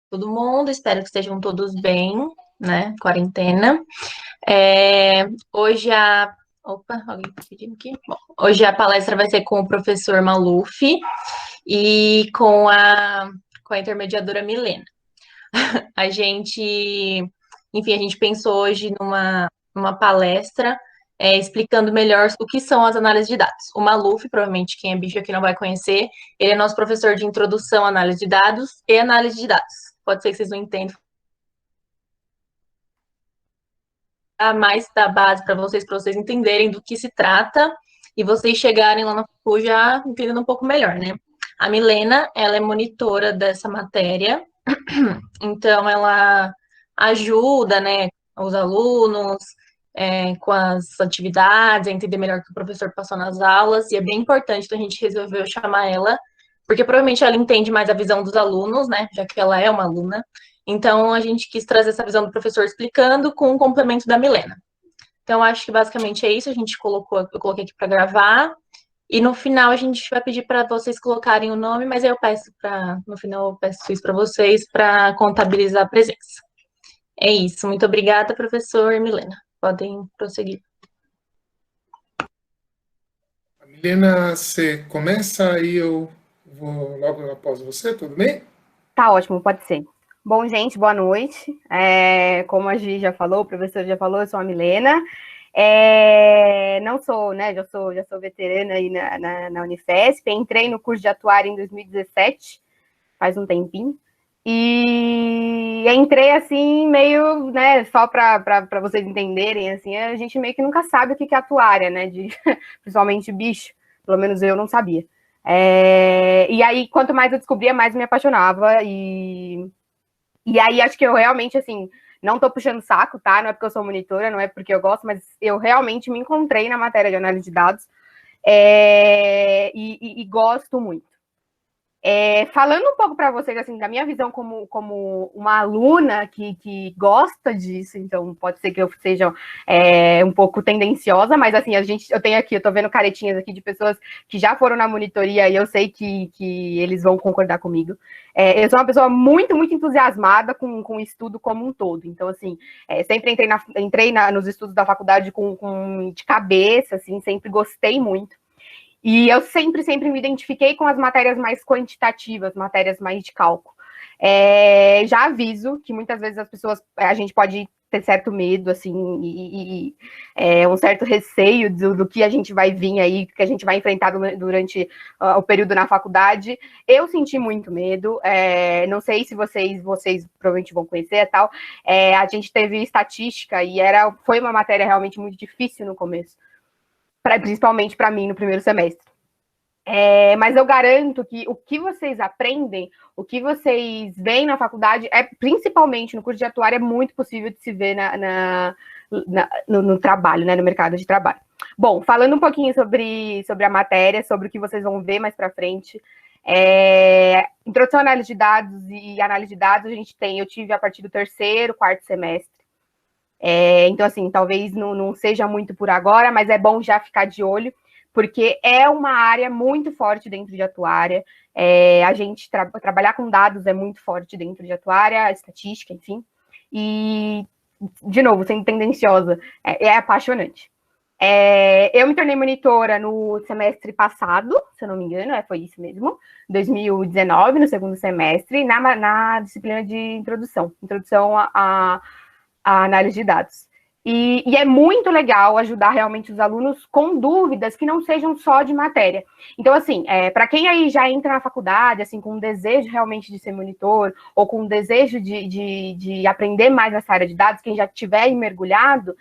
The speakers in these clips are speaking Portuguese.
Todo mundo, espero que estejam todos bem, né? Quarentena. Hoje a. Opa, alguém tá pedindo aqui? Bom, hoje a palestra vai ser com o professor Maluf e com a intermediadora Milena. A gente pensou hoje numa palestra explicando melhor o que são as análises de dados. O Maluf, provavelmente quem é bicho aqui não vai conhecer, ele é nosso professor de introdução à análise de dados e análise de dados. Pode ser que vocês não entendam mais da base para vocês entenderem do que se trata e vocês chegarem lá na facu já entendendo um pouco melhor, né? A Milena, ela é monitora dessa matéria, então ela ajuda, né, os alunos com as atividades, a entender melhor o que o professor passou nas aulas, e é bem importante, então a gente resolveu chamar ela, porque provavelmente ela entende mais a visão dos alunos, né, já que ela é uma aluna. Então a gente quis trazer essa visão do professor explicando com o complemento da Milena. Então, acho que basicamente é isso. Eu coloquei aqui para gravar. E no final a gente vai pedir para vocês colocarem o nome, mas aí eu peço para, no final eu peço isso para vocês para contabilizar a presença. É isso. Muito obrigada, professor Milena. Podem prosseguir. Milena, você começa e eu vou logo após você, tudo bem? Tá ótimo, pode ser. Bom, gente, boa noite. Como a Gi já falou, o professor já falou, eu sou a Milena. Não sou, né, já sou veterana aí na Unifesp, entrei no curso de atuária em 2017, faz um tempinho, e entrei assim, meio, né, só para vocês entenderem, assim, a gente meio que nunca sabe o que é atuária, né, principalmente bicho, pelo menos eu não sabia. E aí, quanto mais eu descobria, mais me apaixonava. E aí, acho que eu realmente, assim, não tô puxando saco, tá? Não é porque eu sou monitora, não é porque eu gosto, mas eu realmente me encontrei na matéria de análise de dados e gosto muito. Falando um pouco para vocês, assim, da minha visão como uma aluna que gosta disso, então pode ser que eu seja um pouco tendenciosa, mas assim, eu tenho aqui, eu tô vendo caretinhas aqui de pessoas que já foram na monitoria e eu sei que eles vão concordar comigo. Eu sou uma pessoa muito, muito entusiasmada com o estudo como um todo, então assim, sempre entrei nos estudos da faculdade de cabeça, assim, sempre gostei muito. E eu sempre me identifiquei com as matérias mais quantitativas, matérias mais de cálculo. Já aviso que muitas vezes a gente pode ter certo medo, assim, um certo receio do que a gente vai vir aí, que a gente vai enfrentar durante o período na faculdade. Eu senti muito medo, não sei se vocês provavelmente vão conhecer e tal. A gente teve estatística e foi uma matéria realmente muito difícil no começo, principalmente para mim no primeiro semestre. Mas eu garanto que o que vocês aprendem, o que vocês veem na faculdade, principalmente no curso de atuária, é muito possível de se ver no trabalho, né, no mercado de trabalho. Bom, falando um pouquinho sobre a matéria, sobre o que vocês vão ver mais para frente, introdução à análise de dados e análise de dados, eu tive a partir do terceiro, quarto semestre. Então, assim, talvez não seja muito por agora, mas é bom já ficar de olho, porque é uma área muito forte dentro de atuária. A gente trabalhar com dados é muito forte dentro de atuária, estatística, enfim. E, de novo, sendo tendenciosa, é apaixonante. Eu me tornei monitora no semestre passado, se eu não me engano, foi isso mesmo, 2019, no segundo semestre, na disciplina de introdução à análise de dados. E é muito legal ajudar realmente os alunos com dúvidas que não sejam só de matéria. Então, assim, para quem aí já entra na faculdade, assim, com um desejo realmente de ser monitor, ou com um desejo de aprender mais nessa área de dados, quem já tiver mergulhado,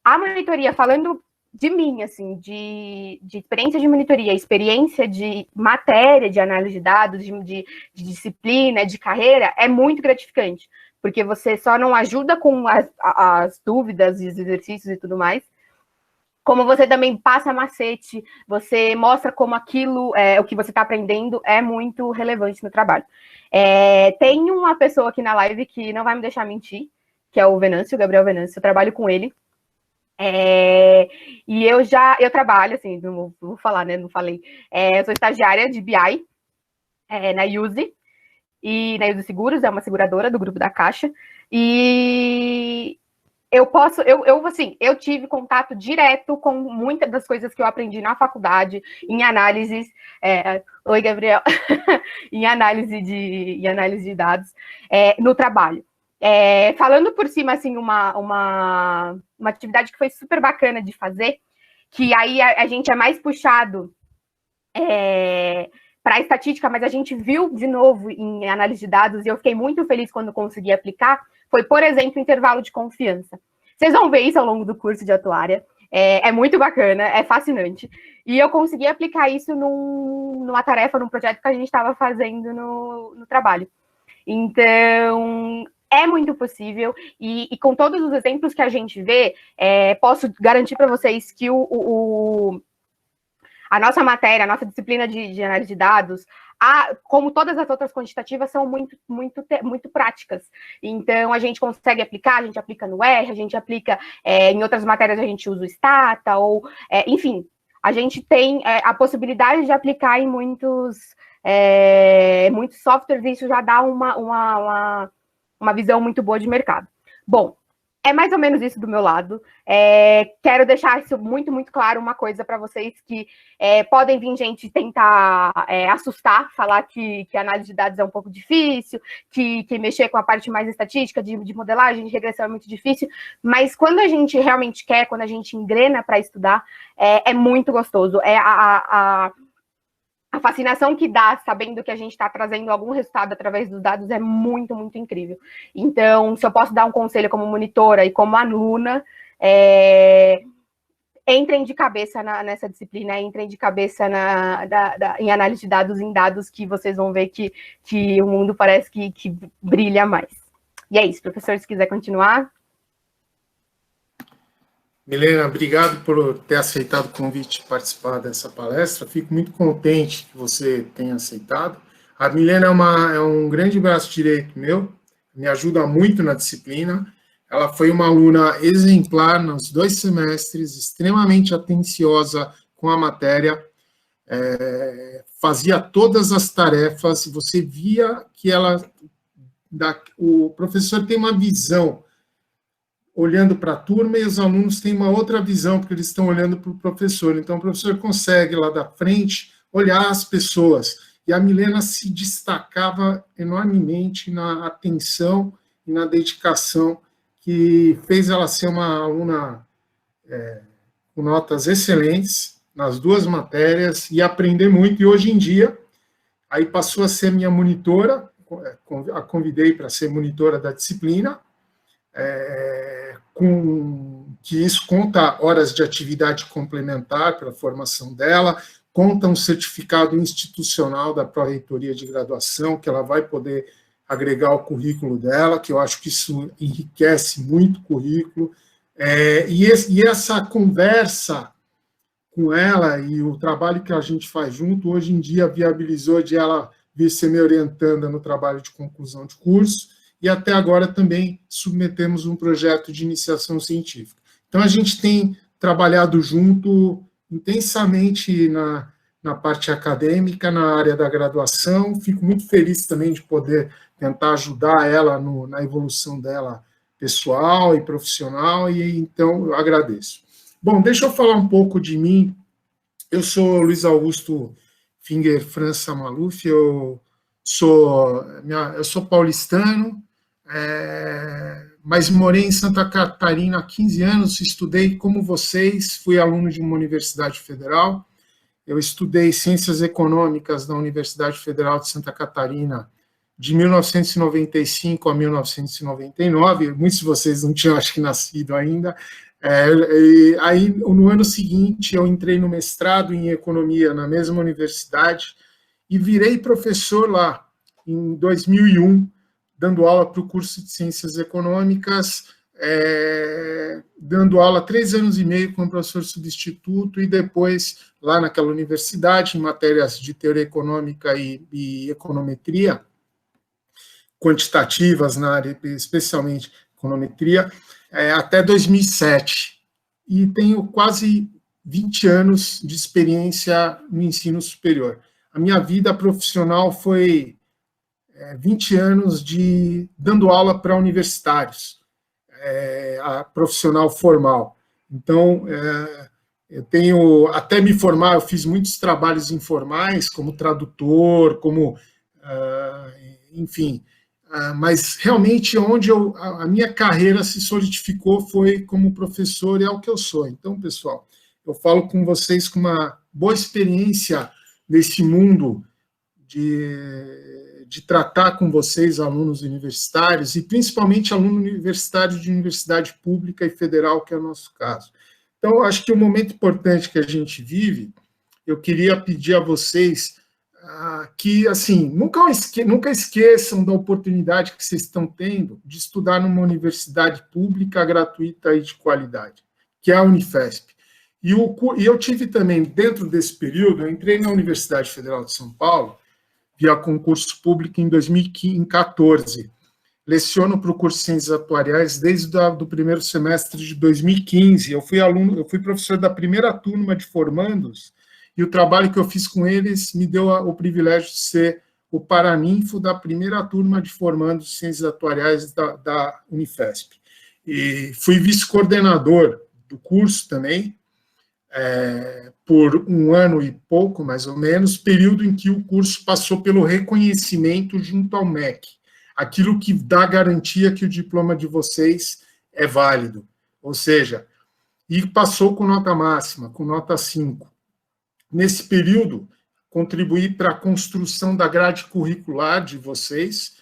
a monitoria, falando de mim, assim, de experiência de monitoria, experiência de matéria, de análise de dados, de disciplina, de carreira, é muito gratificante, porque você só não ajuda com as dúvidas e os exercícios e tudo mais, como você também passa macete, você mostra como aquilo, o que você está aprendendo, é muito relevante no trabalho. Tem uma pessoa aqui na live que não vai me deixar mentir, que é o Venâncio, o Gabriel Venâncio, eu trabalho com ele. E eu trabalho, assim, não vou falar, né? Não falei. Eu sou estagiária de BI na USE. e na Iso Seguros, é uma seguradora do grupo da Caixa, e eu tive contato direto com muitas das coisas que eu aprendi na faculdade, em análises, oi, Gabriel, em análise de dados, no trabalho. Falando por cima, assim, uma atividade que foi super bacana de fazer, que aí a gente é mais puxado para a estatística, mas a gente viu de novo em análise de dados, e eu fiquei muito feliz quando consegui aplicar, foi, por exemplo, intervalo de confiança. Vocês vão ver isso ao longo do curso de atuária, é muito bacana, é fascinante. E eu consegui aplicar isso numa tarefa, num projeto que a gente estava fazendo no trabalho. Então, é muito possível, e com todos os exemplos que a gente vê, posso garantir para vocês que a nossa matéria, a nossa disciplina de análise de dados, como todas as outras quantitativas, são muito práticas. Então, a gente consegue aplicar, a gente aplica no R, a gente aplica em outras matérias, a gente usa o Stata, enfim, a gente tem a possibilidade de aplicar em muitos softwares, e isso já dá uma visão muito boa de mercado. Bom, é mais ou menos isso do meu lado. Quero deixar isso muito, muito claro, uma coisa para vocês, que podem vir gente tentar assustar, falar que análise de dados é um pouco difícil, que mexer com a parte mais estatística, de modelagem, de regressão é muito difícil, mas quando a gente realmente quer, quando a gente engrena para estudar, é muito gostoso. A fascinação que dá, sabendo que a gente está trazendo algum resultado através dos dados, é muito, muito incrível. Então, se eu posso dar um conselho como monitora e como aluna, entrem de cabeça nessa disciplina, entrem de cabeça em análise de dados, em dados, que vocês vão ver que o mundo parece que brilha mais. E é isso, professor, se quiser continuar. Milena, obrigado por ter aceitado o convite de participar dessa palestra. Fico muito contente que você tenha aceitado. A Milena é um grande braço direito meu, me ajuda muito na disciplina. Ela foi uma aluna exemplar nos 2 semestres, extremamente atenciosa com a matéria, fazia todas as tarefas, você via que o professor tem uma visão olhando para a turma, e os alunos têm uma outra visão, porque eles estão olhando para o professor. Então, o professor consegue, lá da frente, olhar as pessoas. E a Milena se destacava enormemente na atenção e na dedicação, que fez ela ser uma aluna com notas excelentes nas 2 matérias, e aprender muito. E hoje em dia, aí passou a ser minha monitora, a convidei para ser monitora da disciplina, que isso conta horas de atividade complementar para a formação dela, conta um certificado institucional da Pró-Reitoria de Graduação, que ela vai poder agregar ao currículo dela, que eu acho que isso enriquece muito o currículo, e essa conversa com ela e o trabalho que a gente faz junto, hoje em dia viabilizou de ela vir ser me orientando no trabalho de conclusão de curso, e até agora também submetemos um projeto de iniciação científica. Então, a gente tem trabalhado junto intensamente na parte acadêmica, na área da graduação. Fico muito feliz também de poder tentar ajudar ela na evolução dela pessoal e profissional, e então eu agradeço. Bom, deixa eu falar um pouco de mim. Eu sou Luiz Augusto Finger França Maluf, eu sou paulistano, mas morei em Santa Catarina há 15 anos, estudei como vocês, fui aluno de uma universidade federal. Eu estudei Ciências Econômicas na Universidade Federal de Santa Catarina de 1995 a 1999, muitos de vocês não tinham, acho que, nascido ainda. Aí, no ano seguinte, eu entrei no mestrado em Economia na mesma universidade e virei professor lá, em 2001, dando aula para o curso de Ciências Econômicas, dando aula 3 anos e meio como professor substituto, e depois, lá naquela universidade, em matérias de teoria econômica e econometria, quantitativas na área, especialmente econometria, até 2007. E tenho quase 20 anos de experiência no ensino superior. A minha vida profissional foi 20 anos dando aula para universitários, a profissional formal. Então, eu tenho, até me formar, eu fiz muitos trabalhos informais, como tradutor, como, enfim, mas realmente onde a minha carreira se solidificou foi como professor, e é o que eu sou. Então, pessoal, eu falo com vocês com uma boa experiência nesse mundo de tratar com vocês, alunos universitários, e principalmente aluno universitário de universidade pública e federal, que é o nosso caso. Então, acho que o momento importante que a gente vive, eu queria pedir a vocês que, assim, nunca esqueçam da oportunidade que vocês estão tendo de estudar numa universidade pública, gratuita e de qualidade, que é a Unifesp. E eu tive também, dentro desse período, eu entrei na Universidade Federal de São Paulo, via concurso público em 2014. Leciono para o curso de Ciências Atuariais desde o primeiro semestre de 2015. Eu fui professor da primeira turma de formandos, e o trabalho que eu fiz com eles me deu o privilégio de ser o paraninfo da primeira turma de formandos de Ciências Atuariais da Unifesp. E fui vice-coordenador do curso também, por 1 ano e pouco, mais ou menos, período em que o curso passou pelo reconhecimento junto ao MEC, aquilo que dá garantia que o diploma de vocês é válido, ou seja, e passou com nota máxima, com nota 5. Nesse período, contribuí para a construção da grade curricular de vocês,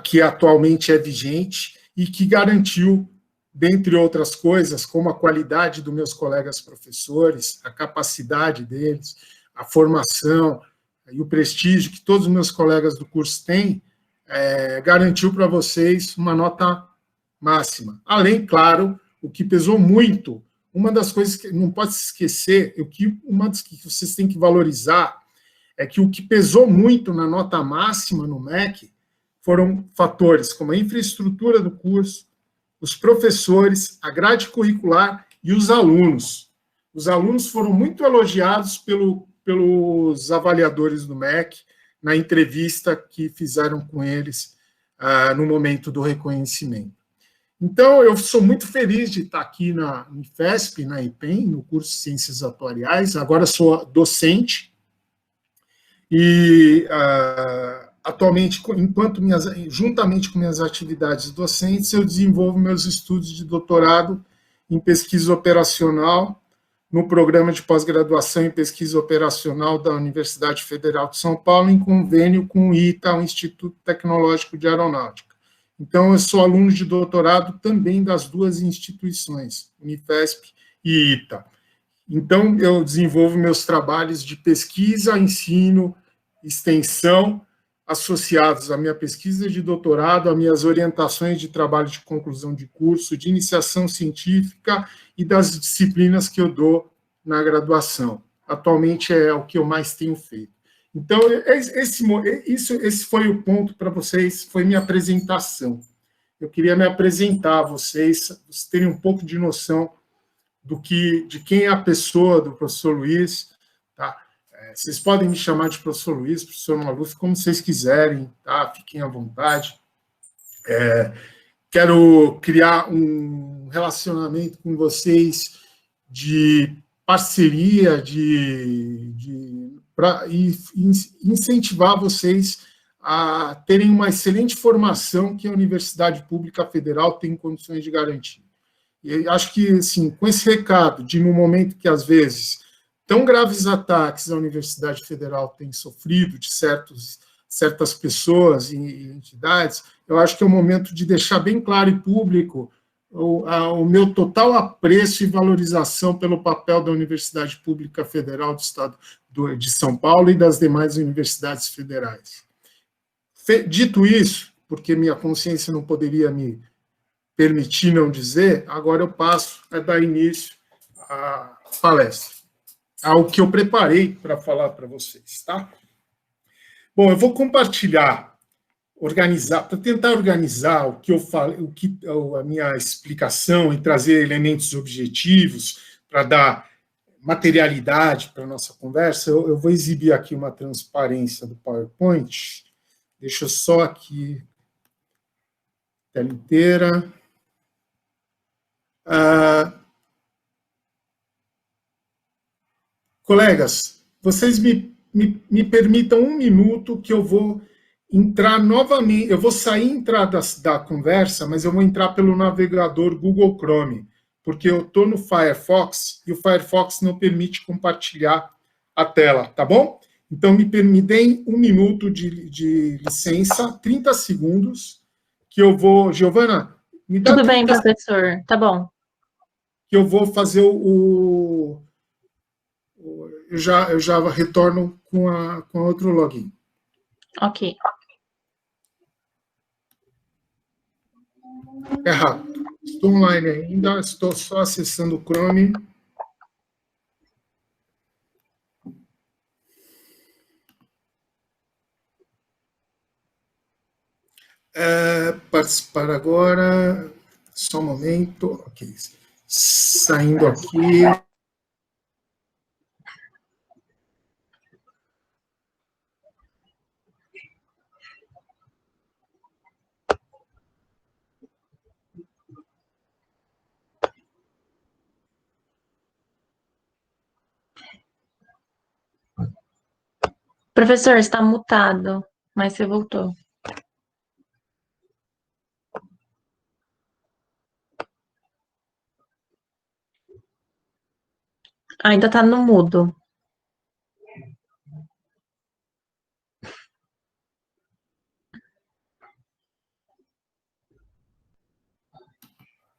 que atualmente é vigente, e que garantiu, dentre outras coisas, como a qualidade dos meus colegas professores, a capacidade deles, a formação e o prestígio que todos os meus colegas do curso têm, garantiu para vocês uma nota máxima. Além, claro, o que pesou muito, uma das coisas que não pode se esquecer, uma das que vocês têm que valorizar, é que o que pesou muito na nota máxima no MEC foram fatores como a infraestrutura do curso, os professores, a grade curricular e os alunos. Os alunos foram muito elogiados pelos avaliadores do MEC na entrevista que fizeram com eles no momento do reconhecimento. Então, eu sou muito feliz de estar aqui na Unifesp, na IPEM, no curso de Ciências Atuariais. Agora sou docente e, atualmente, juntamente com minhas atividades docentes, eu desenvolvo meus estudos de doutorado em pesquisa operacional no programa de pós-graduação em pesquisa operacional da Universidade Federal de São Paulo, em convênio com o ITA, o Instituto Tecnológico de Aeronáutica. Então, eu sou aluno de doutorado também das duas instituições, Unifesp e ITA. Então, eu desenvolvo meus trabalhos de pesquisa, ensino, extensão, associados à minha pesquisa de doutorado, às minhas orientações de trabalho de conclusão de curso, de iniciação científica e das disciplinas que eu dou na graduação. Atualmente é o que eu mais tenho feito. Então, esse foi o ponto para vocês, foi minha apresentação. Eu queria me apresentar a vocês terem um pouco de noção de quem é a pessoa do professor Luiz, tá? Vocês podem me chamar de professor Luiz, professor Maluf, como vocês quiserem, tá? Fiquem à vontade. Quero criar um relacionamento com vocês de parceria, para incentivar vocês a terem uma excelente formação que a Universidade Pública Federal tem condições de garantir. E acho que, assim, com esse recado de, no momento que, às vezes, tão graves ataques a Universidade Federal tem sofrido de certas pessoas e entidades, eu acho que é o momento de deixar bem claro e público o meu total apreço e valorização pelo papel da Universidade Pública Federal do Estado de São Paulo e das demais universidades federais. Dito isso, porque minha consciência não poderia me permitir não dizer, agora eu passo a dar início à palestra, ao que eu preparei para falar para vocês, tá? Bom, eu vou compartilhar, para tentar organizar o que eu falei, a minha explicação e trazer elementos objetivos para dar materialidade para a nossa conversa, eu vou exibir aqui uma transparência do PowerPoint. Deixa eu só aqui, tela inteira. Colegas, vocês me permitam um minuto que eu vou entrar novamente, eu vou sair e entrar da conversa, mas eu vou entrar pelo navegador Google Chrome, porque eu estou no Firefox e o Firefox não permite compartilhar a tela, tá bom? Então, me deem um minuto de licença, 30 segundos, que eu vou... Giovana, me dá... Tudo bem, professor, tá bom. Que eu vou fazer eu já retorno com a outro login. Ok. É rápido. Estou online ainda, estou só acessando o Chrome. Participar agora. Só um momento. Ok. Saindo aqui. Professor, está mutado, mas você voltou. Ainda está no mudo.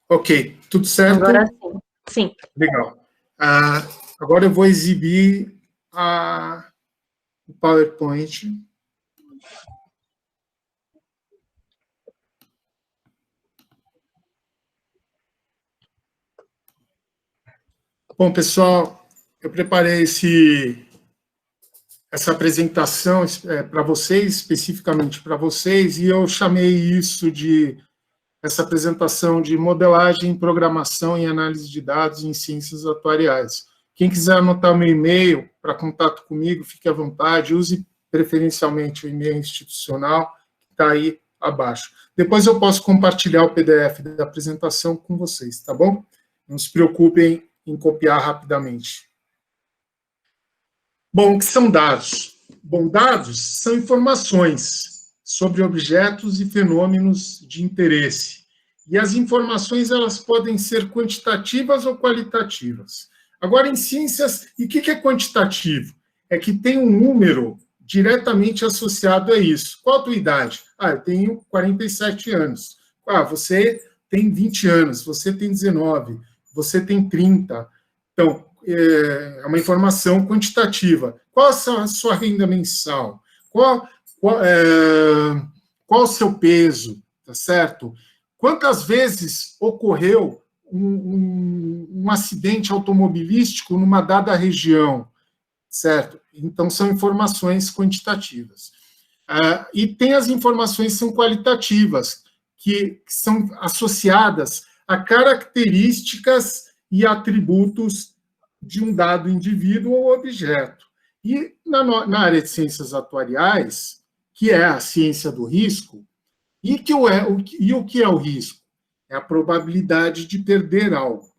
Ok, tudo certo? Agora sim. Sim. Legal. Agora eu vou exibir o PowerPoint. Bom, pessoal, eu preparei essa apresentação para vocês, especificamente para vocês, e eu chamei essa apresentação de modelagem, programação e análise de dados em ciências atuariais. Quem quiser anotar meu e-mail para contato comigo, fique à vontade, use preferencialmente o e-mail institucional, que está aí abaixo. Depois eu posso compartilhar o PDF da apresentação com vocês, tá bom? Não se preocupem em copiar rapidamente. Bom, o que são dados? Bom, dados são informações sobre objetos e fenômenos de interesse. E as informações, elas podem ser quantitativas ou qualitativas. Agora, em ciências, e o que é quantitativo? É que tem um número diretamente associado a isso. Qual a tua idade? Eu tenho 47 anos. Você tem 20 anos, você tem 19, você tem 30. Então, é uma informação quantitativa. Qual a sua renda mensal? Qual o seu peso? Tá certo? Quantas vezes ocorreu um acidente automobilístico numa dada região? Certo? Então, são informações quantitativas. E tem as informações que são qualitativas, que são associadas a características e atributos de um dado indivíduo ou objeto. E na área de ciências atuariais, que é a ciência do risco, o que é o risco? É a probabilidade de perder algo.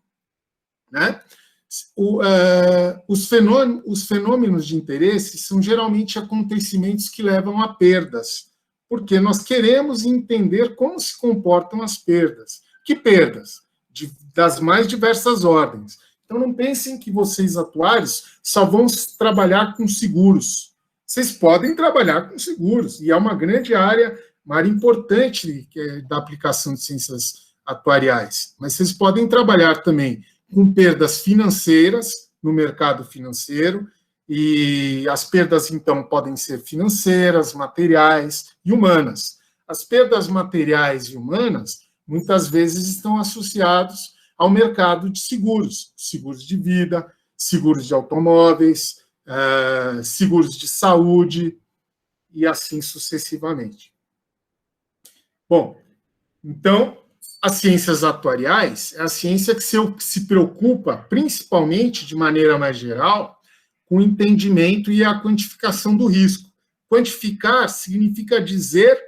Né? Os fenômenos de interesse são geralmente acontecimentos que levam a perdas, porque nós queremos entender como se comportam as perdas. Que perdas? Das mais diversas ordens. Então, não pensem que vocês, atuários, só vão trabalhar com seguros. Vocês podem trabalhar com seguros, e é uma grande área importante da aplicação de ciências atuariais. Mas vocês podem trabalhar também com perdas financeiras no mercado financeiro, e as perdas, então, podem ser financeiras, materiais e humanas. As perdas materiais e humanas, muitas vezes, estão associados ao mercado de seguros, seguros de vida, seguros de automóveis, seguros de saúde, e assim sucessivamente. Bom, então, as ciências atuariais é a ciência que se preocupa, principalmente, de maneira mais geral, com o entendimento e a quantificação do risco. Quantificar significa dizer,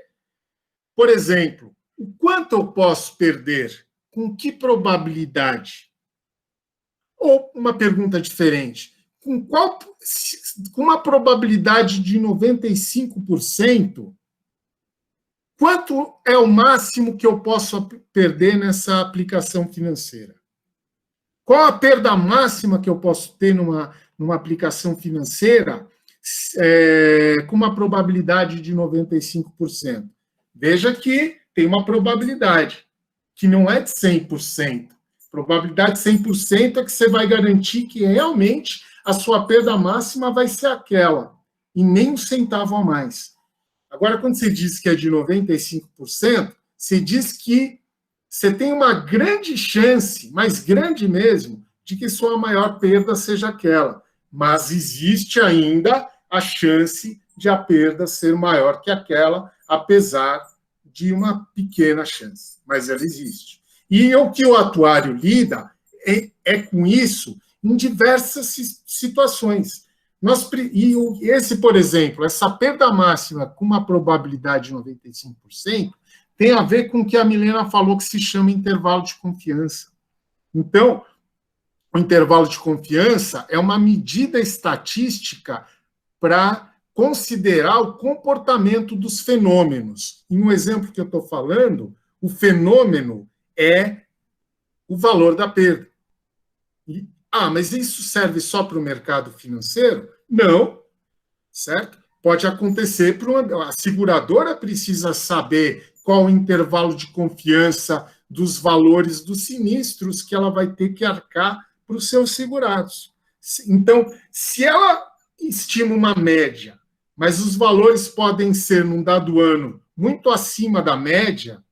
por exemplo, o quanto eu posso perder, com que probabilidade? Ou uma pergunta diferente, com uma probabilidade de 95%, quanto é o máximo que eu posso perder nessa aplicação financeira? Qual a perda máxima que eu posso ter numa aplicação financeira com uma probabilidade de 95%? Veja que tem uma probabilidade, que não é de 100%. Probabilidade de 100% é que você vai garantir que realmente a sua perda máxima vai ser aquela, e nem um centavo a mais. Agora, quando você diz que é de 95%, você diz que você tem uma grande chance, mas grande mesmo, de que sua maior perda seja aquela. Mas existe ainda a chance de a perda ser maior que aquela, apesar de uma pequena chance. Mas ela existe. E o que o atuário lida é com isso em diversas situações. Esse, por exemplo, essa perda máxima com uma probabilidade de 95%, tem a ver com o que a Milena falou, que se chama intervalo de confiança. Então, o intervalo de confiança é uma medida estatística para considerar o comportamento dos fenômenos. E no exemplo que eu estou falando, o fenômeno é o valor da perda. Mas isso serve só para o mercado financeiro? Não, certo? Pode acontecer a seguradora precisa saber qual o intervalo de confiança dos valores dos sinistros que ela vai ter que arcar para os seus segurados. Então, se ela estima uma média, mas os valores podem ser, num dado ano, muito acima da média,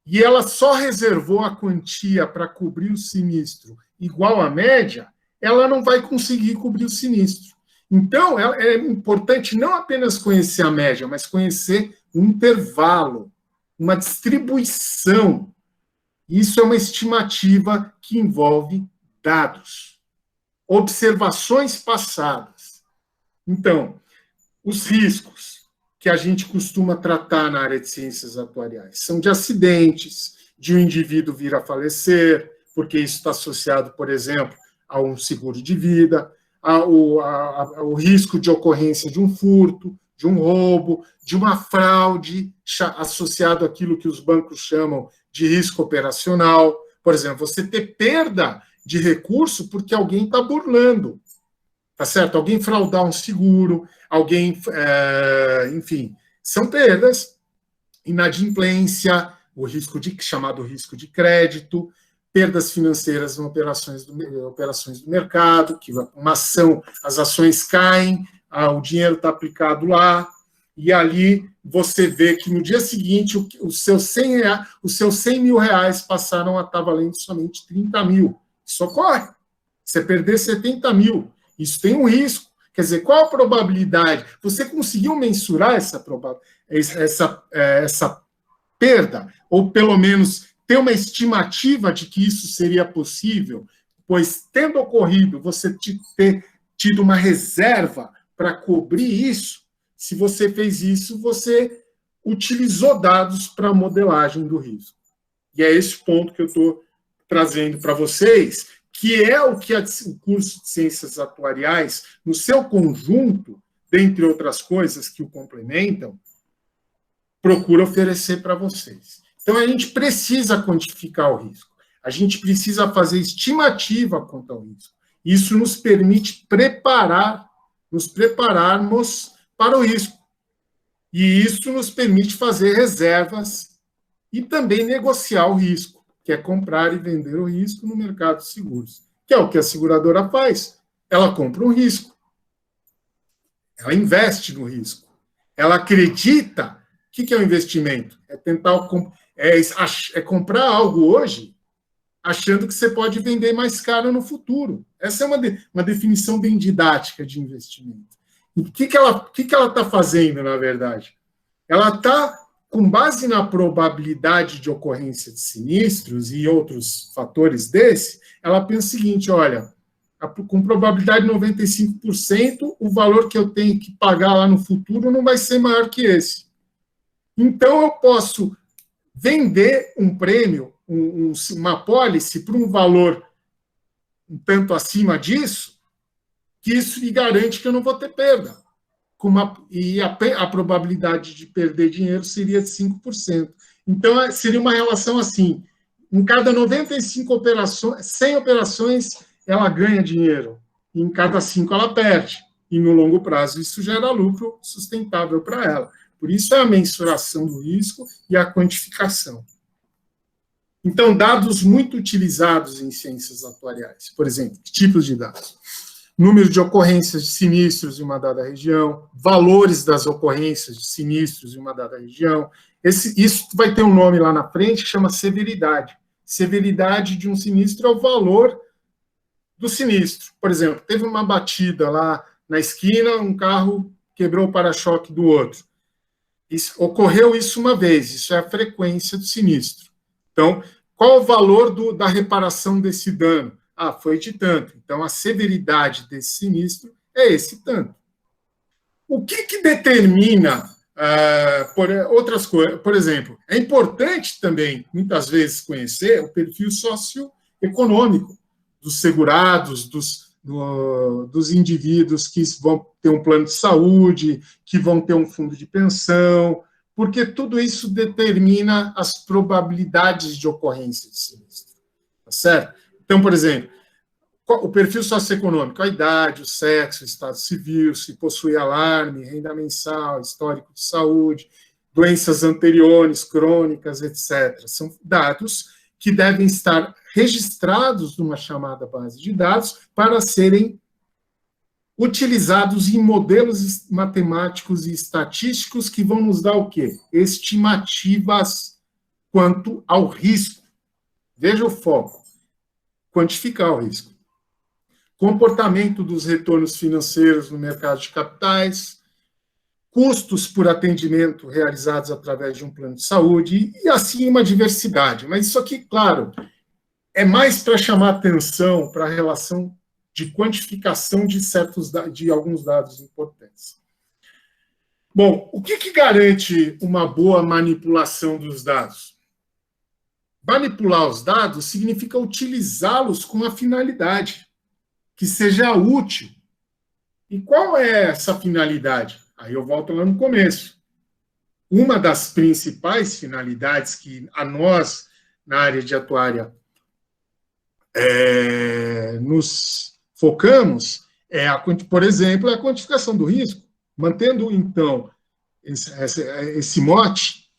e ela só reservou a quantia para cobrir o sinistro igual à média, ela não vai conseguir cobrir o sinistro. Então, é importante não apenas conhecer a média, mas conhecer o intervalo, uma distribuição. Isso é uma estimativa que envolve dados, observações passadas. Então, os riscos que a gente costuma tratar na área de ciências atuariais são de acidentes, de um indivíduo vir a falecer, porque isso está associado, por exemplo, a um seguro de vida, ao risco de ocorrência de um furto, de um roubo, de uma fraude, associado àquilo que os bancos chamam de risco operacional. Por exemplo, você ter perda de recurso porque alguém está burlando, tá certo? Alguém fraudar um seguro, alguém, enfim, são perdas, inadimplência, o risco chamado risco de crédito, perdas financeiras em operações do mercado, que uma ação, as ações caem, o dinheiro está aplicado lá, e ali você vê que no dia seguinte os seus 100 mil reais passaram a estar valendo somente 30 mil. Isso ocorre. Você perder 70 mil, isso tem um risco. Quer dizer, qual a probabilidade? Você conseguiu mensurar essa perda? Ou pelo menos ter uma estimativa de que isso seria possível? Pois, tendo ocorrido, você ter tido uma reserva para cobrir isso, se você fez isso, você utilizou dados para a modelagem do risco. E é esse ponto que eu estou trazendo para vocês, que é o que o curso de Ciências Atuariais, no seu conjunto, dentre outras coisas que o complementam, procura oferecer para vocês. Então, a gente precisa quantificar o risco. A gente precisa fazer estimativa quanto ao risco. Isso nos permite nos prepararmos para o risco. E isso nos permite fazer reservas e também negociar o risco, que é comprar e vender o risco no mercado de seguros, que é o que a seguradora faz. Ela compra um risco. Ela investe no risco. Ela acredita. O que é o investimento? É tentar comprar algo hoje, achando que você pode vender mais caro no futuro. Essa é uma definição bem didática de investimento. E o que ela está fazendo, na verdade? Ela está com base na probabilidade de ocorrência de sinistros e outros fatores desse, ela pensa o seguinte, olha, com probabilidade de 95%, o valor que eu tenho que pagar lá no futuro não vai ser maior que esse. Então, eu posso vender um prêmio, uma apólice, por um valor um tanto acima disso, que isso me garante que eu não vou ter perda. E a probabilidade de perder dinheiro seria de 5%. Então, seria uma relação assim, em cada 95 operações, 100 operações, ela ganha dinheiro, e em cada 5 ela perde. E no longo prazo isso gera lucro sustentável para ela. Por isso é a mensuração do risco e a quantificação. Então, dados muito utilizados em ciências atuariais, por exemplo, tipos de dados. Número de ocorrências de sinistros em uma dada região, valores das ocorrências de sinistros em uma dada região. Isso vai ter um nome lá na frente que chama severidade. Severidade de um sinistro é o valor do sinistro. Por exemplo, teve uma batida lá na esquina, um carro quebrou o para-choque do outro. Ocorreu isso uma vez, isso é a frequência do sinistro. Então, qual o valor da reparação desse dano? Ah, foi de tanto. Então, a severidade desse sinistro é esse tanto. O que determina outras coisas? Por exemplo, é importante também, muitas vezes, conhecer o perfil socioeconômico dos segurados, dos indivíduos que vão ter um plano de saúde, que vão ter um fundo de pensão, porque tudo isso determina as probabilidades de ocorrência de sinistro. Tá certo? Então, por exemplo, o perfil socioeconômico, a idade, o sexo, o estado civil, se possui alarme, renda mensal, histórico de saúde, doenças anteriores, crônicas, etc. São dados que devem estar registrados numa chamada base de dados para serem utilizados em modelos matemáticos e estatísticos que vão nos dar o quê? Estimativas quanto ao risco. Veja o foco. Quantificar o risco. Comportamento dos retornos financeiros no mercado de capitais, custos por atendimento realizados através de um plano de saúde, e assim uma diversidade. Mas isso aqui, claro, é mais para chamar atenção para a relação de quantificação de alguns dados importantes. Bom, o que garante uma boa manipulação dos dados? Manipular os dados significa utilizá-los com a finalidade, que seja útil. E qual é essa finalidade? Aí eu volto lá no começo. Uma das principais finalidades que a nós, na área de atuária, nos focamos por exemplo, a quantificação do risco. Mantendo, então, esse mote,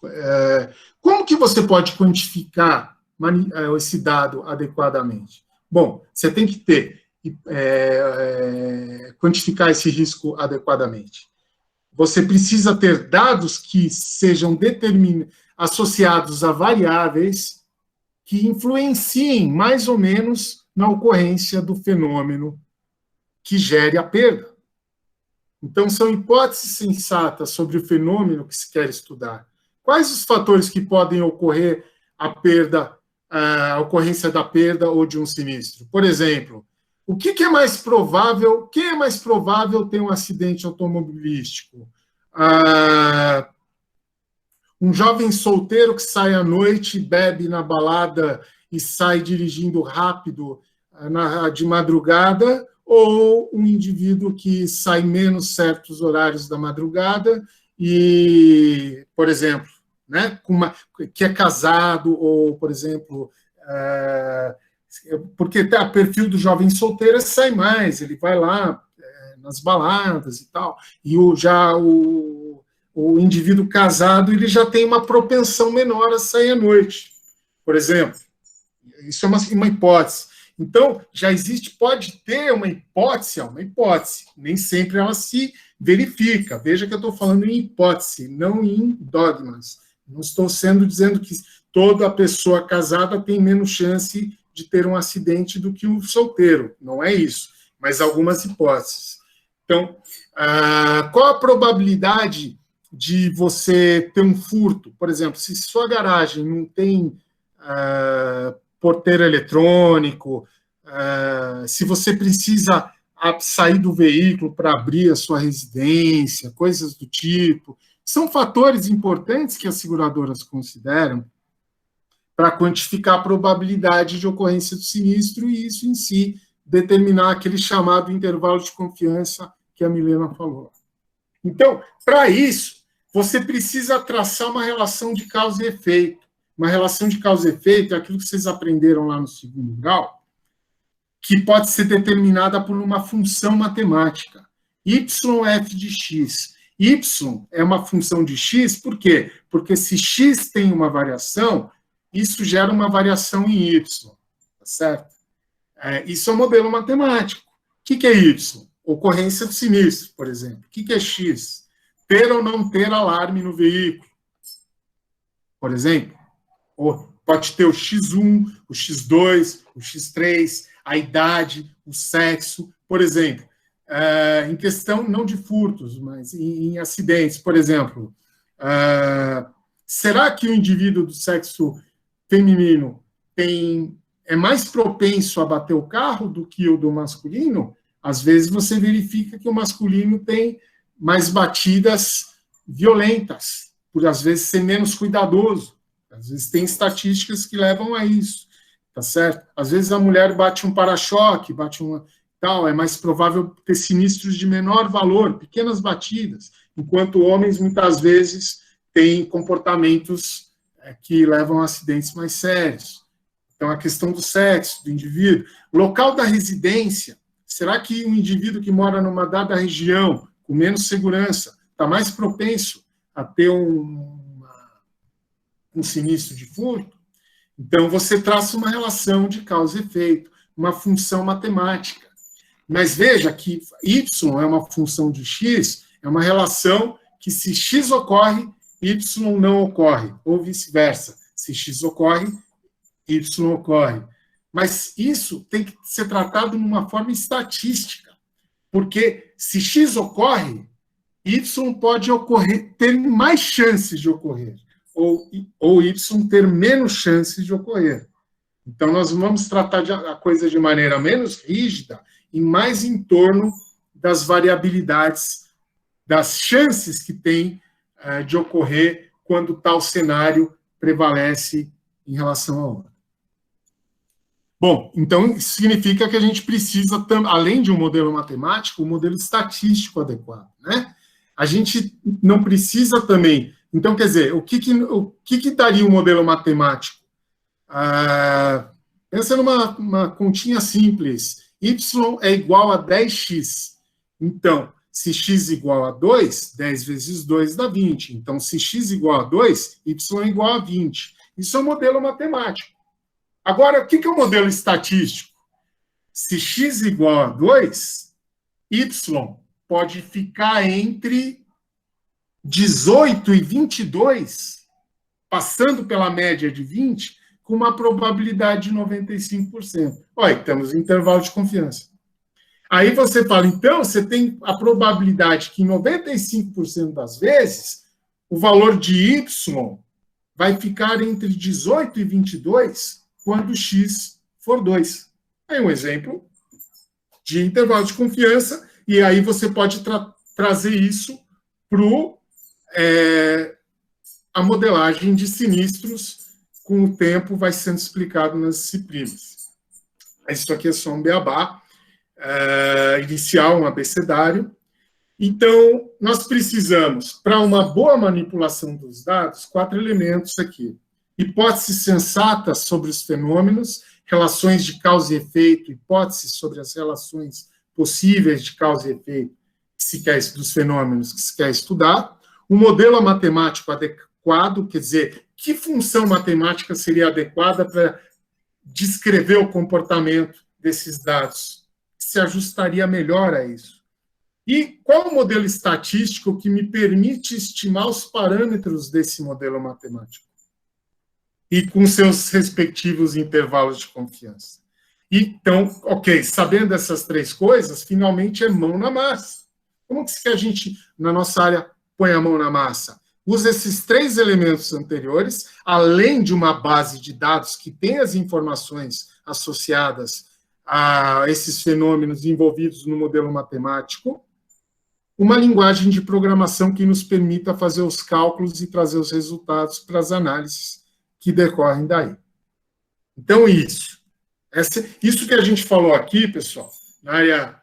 como que você pode quantificar esse dado adequadamente? Bom, você tem que quantificar esse risco adequadamente. Você precisa ter dados que sejam associados a variáveis que influenciem mais ou menos na ocorrência do fenômeno que gere a perda. Então, são hipóteses sensatas sobre o fenômeno que se quer estudar. Quais os fatores que podem ocorrer a ocorrência da perda ou de um sinistro? Por exemplo, quem é mais provável ter um acidente automobilístico? Um jovem solteiro que sai à noite, bebe na balada e sai dirigindo rápido de madrugada, ou um indivíduo que sai menos certos horários da madrugada e, por exemplo, né, que é casado, ou, por exemplo, porque o perfil do jovem solteiro sai mais, ele vai lá nas baladas e tal, e o indivíduo casado ele já tem uma propensão menor a sair à noite, por exemplo. Isso é uma hipótese. Então, pode ter uma hipótese, nem sempre ela se verifica. Veja que eu estou falando em hipótese, não em dogmas. Não estou dizendo que toda pessoa casada tem menos chance de ter um acidente do que o solteiro. Não é isso, mas algumas hipóteses. Então, qual a probabilidade de você ter um furto. Por exemplo, se sua garagem não tem porteiro eletrônico, se você precisa sair do veículo para abrir a sua residência, coisas do tipo, são fatores importantes que as seguradoras consideram para quantificar a probabilidade de ocorrência do sinistro e isso em si determinar aquele chamado intervalo de confiança que a Milena falou. Então, para isso, você precisa traçar uma relação de causa e efeito. Uma relação de causa e efeito é aquilo que vocês aprenderam lá no segundo grau, que pode ser determinada por uma função matemática. YF de x. Y é uma função de x, por quê? Porque se x tem uma variação, isso gera uma variação em y, tá certo? Isso é um modelo matemático. O que é y? Ocorrência do sinistro, por exemplo. O que é x? Ter ou não ter alarme no veículo, por exemplo. Ou pode ter o x1, o x2, o x3, a idade, o sexo, por exemplo. Em questão não de furtos, mas em acidentes, por exemplo. Será que o indivíduo do sexo feminino é mais propenso a bater o carro do que o do masculino? Às vezes você verifica que o masculino tem mais batidas violentas, por às vezes ser menos cuidadoso. Às vezes tem estatísticas que levam a isso, tá certo? Às vezes a mulher bate um para-choque, é mais provável ter sinistros de menor valor, pequenas batidas, enquanto homens muitas vezes têm comportamentos que levam a acidentes mais sérios. Então, a questão do sexo, do indivíduo. Local da residência. Será que um indivíduo que mora numa dada região, com menos segurança, está mais propenso a ter um sinistro de furto? Então, você traça uma relação de causa e efeito, uma função matemática. Mas veja que y é uma função de x, é uma relação que se x ocorre, y não ocorre, ou vice-versa. Se x ocorre, y ocorre. Mas isso tem que ser tratado numa forma estatística, porque se x ocorre, y pode ter mais chances de ocorrer, ou y ter menos chances de ocorrer. Então, nós vamos tratar a coisa de maneira menos rígida e mais em torno das variabilidades, das chances que tem de ocorrer quando tal cenário prevalece em relação ao outro. Bom, então, isso significa que a gente precisa, além de um modelo matemático, um modelo estatístico adequado, né? A gente não precisa também... Então, quer dizer, o que daria um modelo matemático? Pensa numa continha simples. Y é igual a 10x. Então, se x igual a 2, 10 vezes 2 dá 20. Então, se x igual a 2, y é igual a 20. Isso é um modelo matemático. Agora, o que é um modelo estatístico? Se x igual a 2, y pode ficar entre 18 e 22, passando pela média de 20, com uma probabilidade de 95%. Olha, temos um intervalo de confiança. Aí você fala, então, você tem a probabilidade que em 95% das vezes, o valor de y vai ficar entre 18 e 22 quando x for 2. Aí um exemplo de intervalo de confiança, e aí você pode trazer isso para a modelagem de sinistros, com o tempo vai sendo explicado nas disciplinas. Isso aqui é só um beabá inicial, um abecedário. Então, nós precisamos, para uma boa manipulação dos dados, 4 elementos aqui. Hipóteses sensatas sobre os fenômenos, relações de causa e efeito, hipóteses sobre as relações possíveis de causa e efeito dos fenômenos que se quer estudar, um modelo matemático adequado, quer dizer, que função matemática seria adequada para descrever o comportamento desses dados, que se ajustaria melhor a isso. E qual o modelo estatístico que me permite estimar os parâmetros desse modelo matemático? E com seus respectivos intervalos de confiança. Então, ok, sabendo essas 3 coisas, finalmente é mão na massa. Como que a gente, na nossa área, põe a mão na massa? Usa esses 3 elementos anteriores, além de uma base de dados que tem as informações associadas a esses fenômenos envolvidos no modelo matemático, uma linguagem de programação que nos permita fazer os cálculos e trazer os resultados para as análises que decorrem daí. Então, isso que a gente falou aqui, pessoal, na área,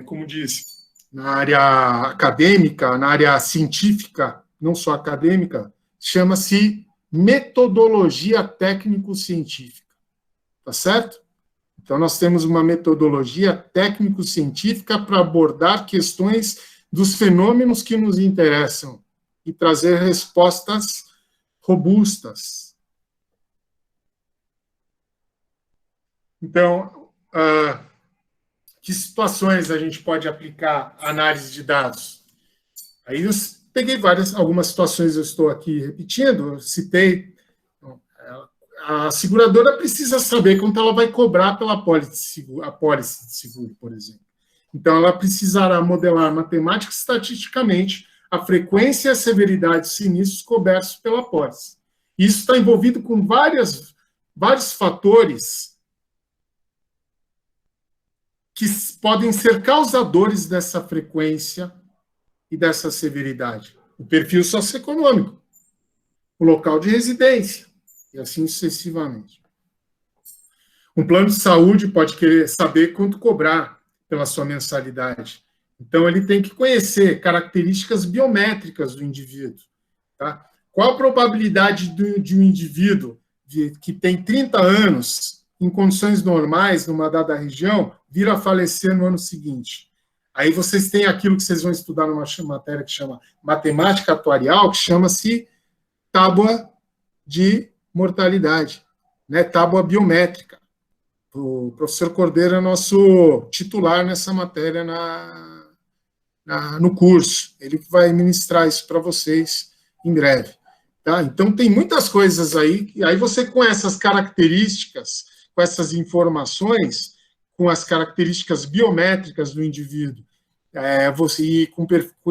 como disse, na área acadêmica, na área científica, não só acadêmica, chama-se metodologia técnico-científica. Tá certo? Então, nós temos uma metodologia técnico-científica para abordar questões dos fenômenos que nos interessam e trazer respostas robustas. Então, que situações a gente pode aplicar a análise de dados? Aí eu peguei algumas situações, eu estou aqui repetindo, eu citei. A seguradora precisa saber quanto ela vai cobrar pela apólice de seguro, por exemplo. Então, ela precisará modelar matemática e estatisticamente a frequência e a severidade de sinistros cobertos pela apólice. Isso está envolvido com vários fatores que podem ser causadores dessa frequência e dessa severidade. O perfil socioeconômico, o local de residência, e assim sucessivamente. Um plano de saúde pode querer saber quanto cobrar pela sua mensalidade. Então, ele tem que conhecer características biométricas do indivíduo. Tá? Qual a probabilidade de um indivíduo que tem 30 anos, em condições normais, numa dada região, vir a falecer no ano seguinte? Aí vocês têm aquilo que vocês vão estudar numa matéria que chama matemática atuarial, que chama-se tábua de mortalidade, né? Tábua biométrica. O professor Cordeiro é nosso titular nessa matéria no curso. Ele vai ministrar isso para vocês em breve. Tá? Então, tem muitas coisas aí, e aí você, com essas características, com essas informações, com as características biométricas do indivíduo, e com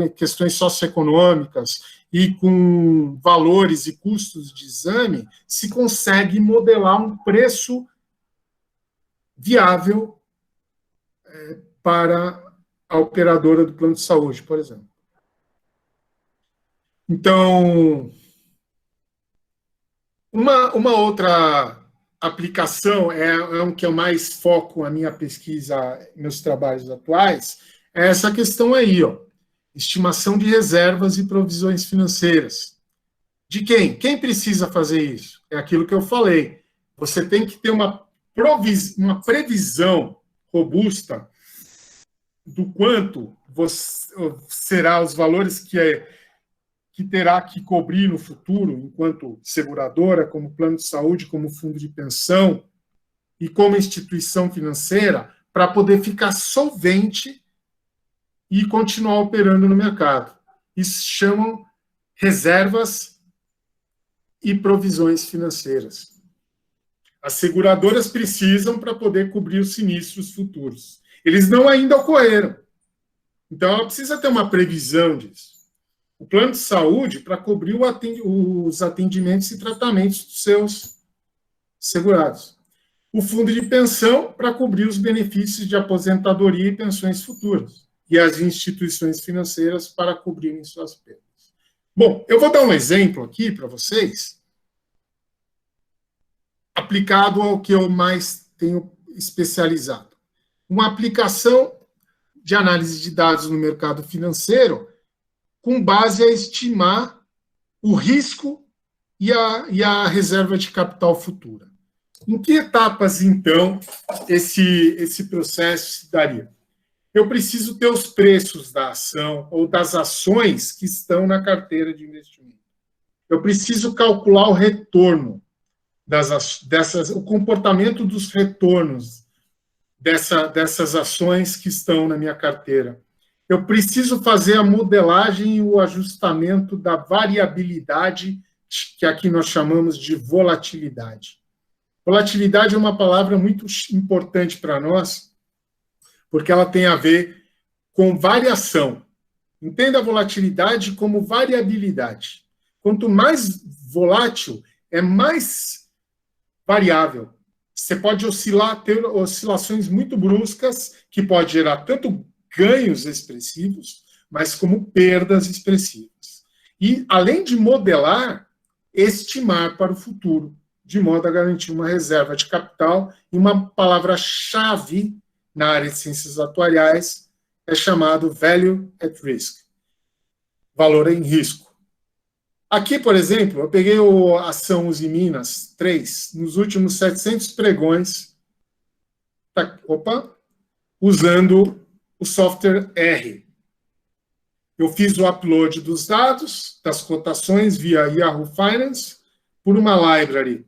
questões socioeconômicas e com valores e custos de exame, se consegue modelar um preço viável para a operadora do plano de saúde, por exemplo. Então, uma outra aplicação, um que eu mais foco a minha pesquisa, meus trabalhos atuais, é essa questão aí, ó, estimação de reservas e provisões financeiras. De quem? Quem precisa fazer isso? É aquilo que eu falei. Você tem que ter uma previsão robusta do quanto será os valores que terá que cobrir no futuro, enquanto seguradora, como plano de saúde, como fundo de pensão e como instituição financeira, para poder ficar solvente e continuar operando no mercado. Isso se chamam reservas e provisões financeiras. As seguradoras precisam para poder cobrir os sinistros futuros. Eles não ainda ocorreram. Então, ela precisa ter uma previsão disso. O plano de saúde para cobrir os atendimentos e tratamentos dos seus segurados. O fundo de pensão para cobrir os benefícios de aposentadoria e pensões futuras. E as instituições financeiras para cobrirem suas perdas. Bom, eu vou dar um exemplo aqui para vocês, aplicado ao que eu mais tenho especializado. Uma aplicação de análise de dados no mercado financeiro com base a estimar o risco e a reserva de capital futura. Em que etapas, então, esse processo se daria? Eu preciso ter os preços da ação ou das ações que estão na carteira de investimento. Eu preciso calcular o retorno o comportamento dos retornos dessas ações que estão na minha carteira. Eu preciso fazer a modelagem e o ajustamento da variabilidade, que aqui nós chamamos de volatilidade. Volatilidade é uma palavra muito importante para nós, porque ela tem a ver com variação. Entenda a volatilidade como variabilidade. Quanto mais volátil, é mais variável. Você pode oscilar, ter oscilações muito bruscas, que pode gerar tanto ganhos expressivos, mas como perdas expressivas. E, além de modelar, estimar para o futuro, de modo a garantir uma reserva de capital, e uma palavra-chave na área de ciências atuariais é chamado value at risk, valor em risco. Aqui, por exemplo, eu peguei a ação Usiminas 3, nos últimos 700 pregões, usando o software R. Eu fiz o upload dos dados, das cotações via Yahoo Finance, por uma library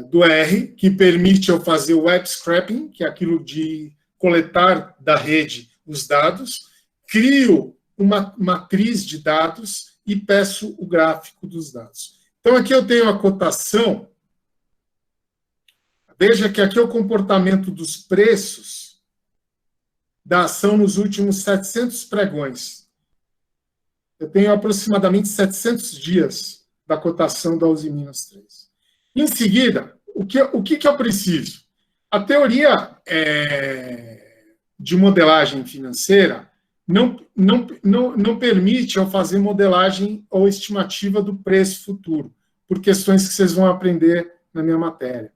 do R, que permite eu fazer o web scraping, que é aquilo de coletar da rede os dados, crio uma matriz de dados e peço o gráfico dos dados. Então, aqui eu tenho a cotação. Veja que aqui é o comportamento dos preços da ação nos últimos 700 pregões. Eu tenho aproximadamente 700 dias da cotação da Usiminas 3. Em seguida, o que eu preciso? A teoria de modelagem financeira não permite eu fazer modelagem ou estimativa do preço futuro, por questões que vocês vão aprender na minha matéria.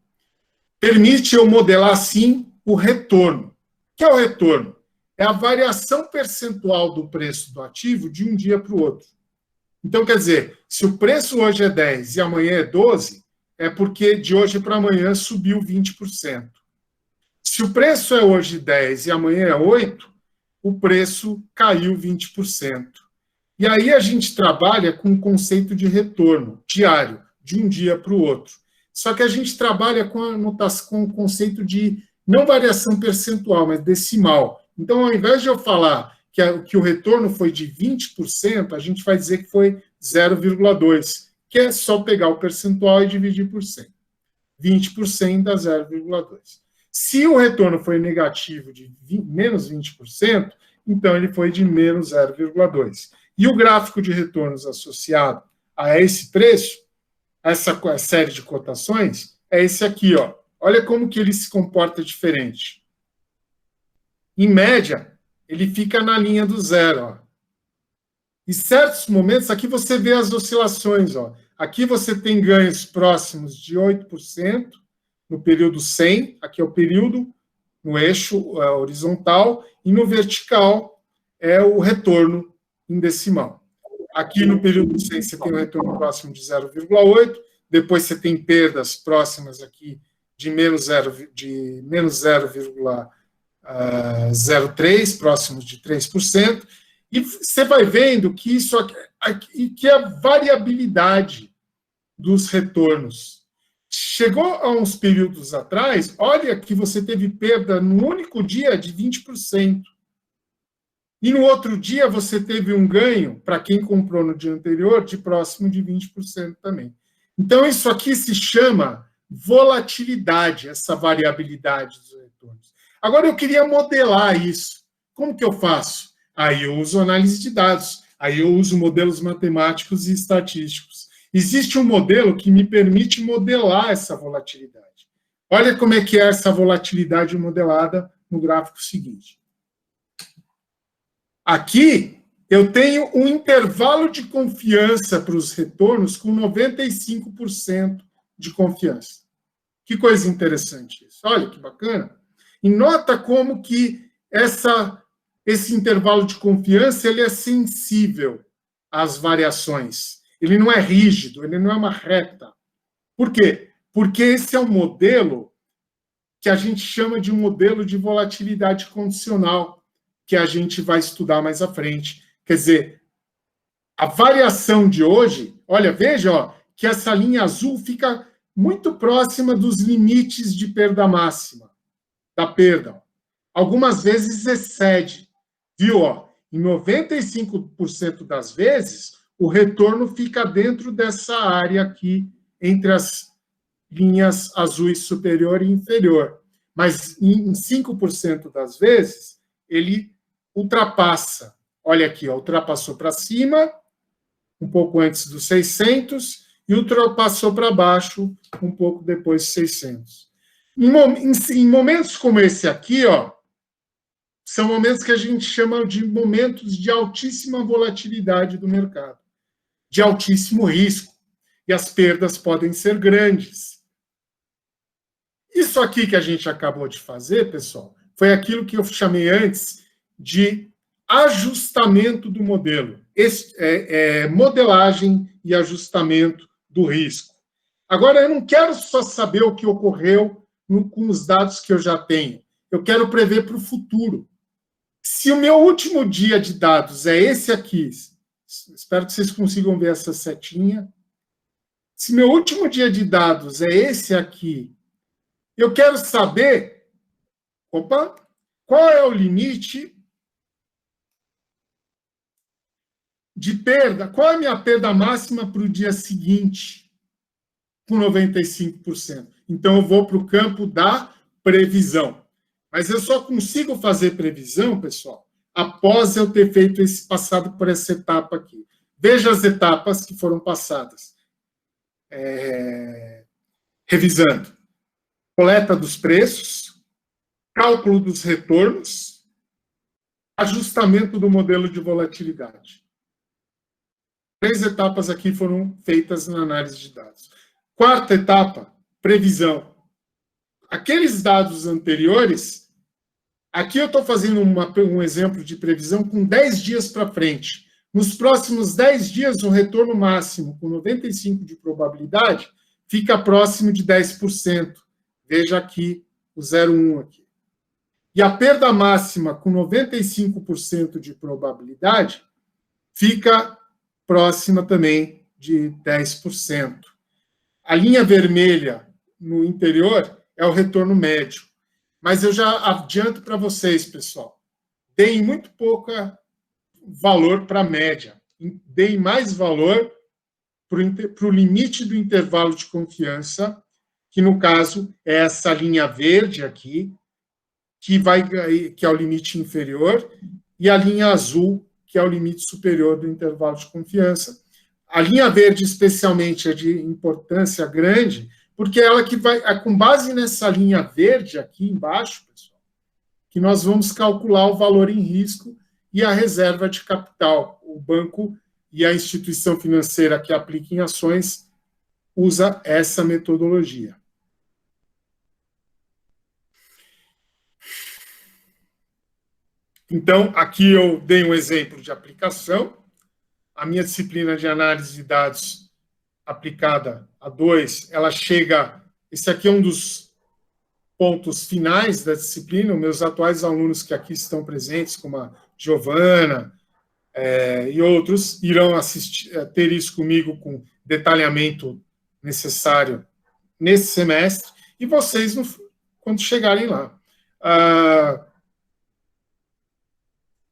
Permite eu modelar, sim, o retorno. O que é o retorno? É a variação percentual do preço do ativo de um dia para o outro. Então, quer dizer, se o preço hoje é 10 e amanhã é 12, é porque de hoje para amanhã subiu 20%. Se o preço é hoje 10 e amanhã é 8, o preço caiu 20%. E aí a gente trabalha com o conceito de retorno diário, de um dia para o outro. Só que a gente trabalha com o conceito de não variação percentual, mas decimal. Então, ao invés de eu falar que o retorno foi de 20%, a gente vai dizer que foi 0,2%, que é só pegar o percentual e dividir por 100. 20% dá 0,2%. Se o retorno foi negativo de menos 20%, então ele foi de menos 0,2%. E o gráfico de retornos associado a esse preço, essa série de cotações, é esse aqui, ó. Olha como que ele se comporta diferente. Em média, ele fica na linha do zero, ó. Em certos momentos, aqui você vê as oscilações, ó. Aqui você tem ganhos próximos de 8%, no período 100, aqui é o período, no eixo horizontal, e no vertical é o retorno em decimal. Aqui no período 100 você tem um retorno próximo de 0,8, depois você tem perdas próximas aqui de menos 0,03, próximos de 3%, e você vai vendo que isso aqui, que é a variabilidade dos retornos. Chegou a uns períodos atrás, olha que você teve perda no único dia de 20%. E no outro dia você teve um ganho, para quem comprou no dia anterior, de próximo de 20% também. Então, isso aqui se chama volatilidade, essa variabilidade dos retornos. Agora, eu queria modelar isso. Como que eu faço? Aí eu uso análise de dados, aí eu uso modelos matemáticos e estatísticos. Existe um modelo que me permite modelar essa volatilidade. Olha como é que é essa volatilidade modelada no gráfico seguinte. Aqui, eu tenho um intervalo de confiança para os retornos com 95% de confiança. Que coisa interessante isso. Olha que bacana. E nota como que esse intervalo de confiança ele é sensível às variações. Ele não é rígido, ele não é uma reta. Por quê? Porque esse é um modelo que a gente chama de um modelo de volatilidade condicional, que a gente vai estudar mais à frente. Quer dizer, a variação de hoje, olha, veja, ó, que essa linha azul fica muito próxima dos limites de perda máxima, da perda. Algumas vezes excede, viu? Ó, em 95% das vezes, o retorno fica dentro dessa área aqui, entre as linhas azuis superior e inferior. Mas em 5% das vezes, ele ultrapassa Olha aqui, ó, ultrapassou para cima, um pouco antes dos 600, e ultrapassou para baixo, um pouco depois de 600. Em momentos como esse aqui, ó, são momentos que a gente chama de momentos de altíssima volatilidade do mercado, de altíssimo risco, e as perdas podem ser grandes. Isso aqui que a gente acabou de fazer, pessoal, foi aquilo que eu chamei antes de ajustamento do modelo, modelagem e ajustamento do risco. Agora, eu não quero só saber o que ocorreu com os dados que eu já tenho, eu quero prever para o futuro. Se o meu último dia de dados é esse aqui, espero que vocês consigam ver essa setinha, se meu último dia de dados é esse aqui, eu quero saber, qual é o limite de perda, qual é a minha perda máxima para o dia seguinte, com 95%. Então, eu vou para o campo da previsão. Mas eu só consigo fazer previsão, pessoal, após eu ter passado por essa etapa aqui. Veja as etapas que foram passadas. Revisando. Coleta dos preços, cálculo dos retornos, ajustamento do modelo de volatilidade. 3 etapas aqui foram feitas na análise de dados. Quarta etapa, previsão. Aqueles dados anteriores, aqui eu estou fazendo um exemplo de previsão com 10 dias para frente. Nos próximos 10 dias, o retorno máximo, com 95% de probabilidade, fica próximo de 10%. Veja aqui o 0,1 aqui. E a perda máxima, com 95% de probabilidade, fica próxima também de 10%. A linha vermelha no interior é o retorno médio. Mas eu já adianto para vocês, pessoal, deem muito pouco valor para a média. Deem mais valor para o limite do intervalo de confiança, que no caso é essa linha verde aqui, que é o limite inferior, e a linha azul, que é o limite superior do intervalo de confiança. A linha verde, especialmente, é de importância grande, porque ela que vai, com base nessa linha verde aqui embaixo, pessoal, que nós vamos calcular o valor em risco e a reserva de capital. O banco e a instituição financeira que aplica em ações usa essa metodologia. Então, aqui eu dei um exemplo de aplicação. A minha disciplina de análise de dados aplicada a 2, ela chega... Esse aqui é um dos pontos finais da disciplina. Os meus atuais alunos que aqui estão presentes, como a Giovana e outros, irão ter isso comigo com detalhamento necessário nesse semestre, e vocês, quando chegarem lá.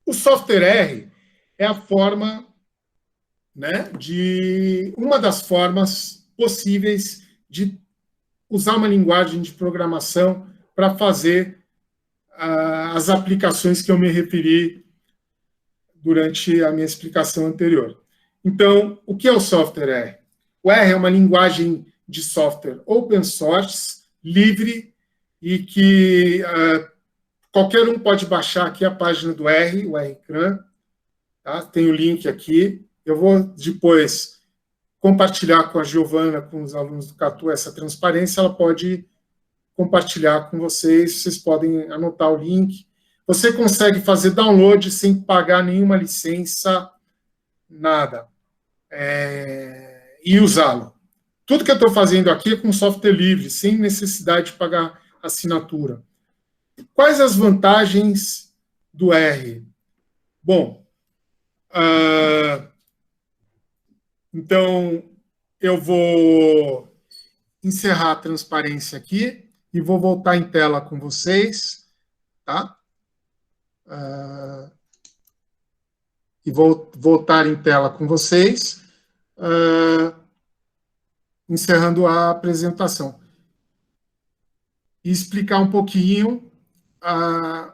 O software R é a forma, né, uma das formas possíveis de usar uma linguagem de programação para fazer as aplicações que eu me referi durante a minha explicação anterior. Então, o que é o software R? O R é uma linguagem de software open source, livre, e que qualquer um pode baixar aqui a página do R, o RCRAN, tá? Tem o link aqui. Eu vou depois compartilhar com a Giovana, com os alunos do Catu, essa transparência. Ela pode compartilhar com vocês, vocês podem anotar o link. Você consegue fazer download sem pagar nenhuma licença, nada, e usá-lo. Tudo que eu estou fazendo aqui é com software livre, sem necessidade de pagar assinatura. Quais as vantagens do R? Bom, então, eu vou encerrar a transparência aqui e vou voltar em tela com vocês, tá? E vou voltar em tela com vocês, encerrando a apresentação. E explicar um pouquinho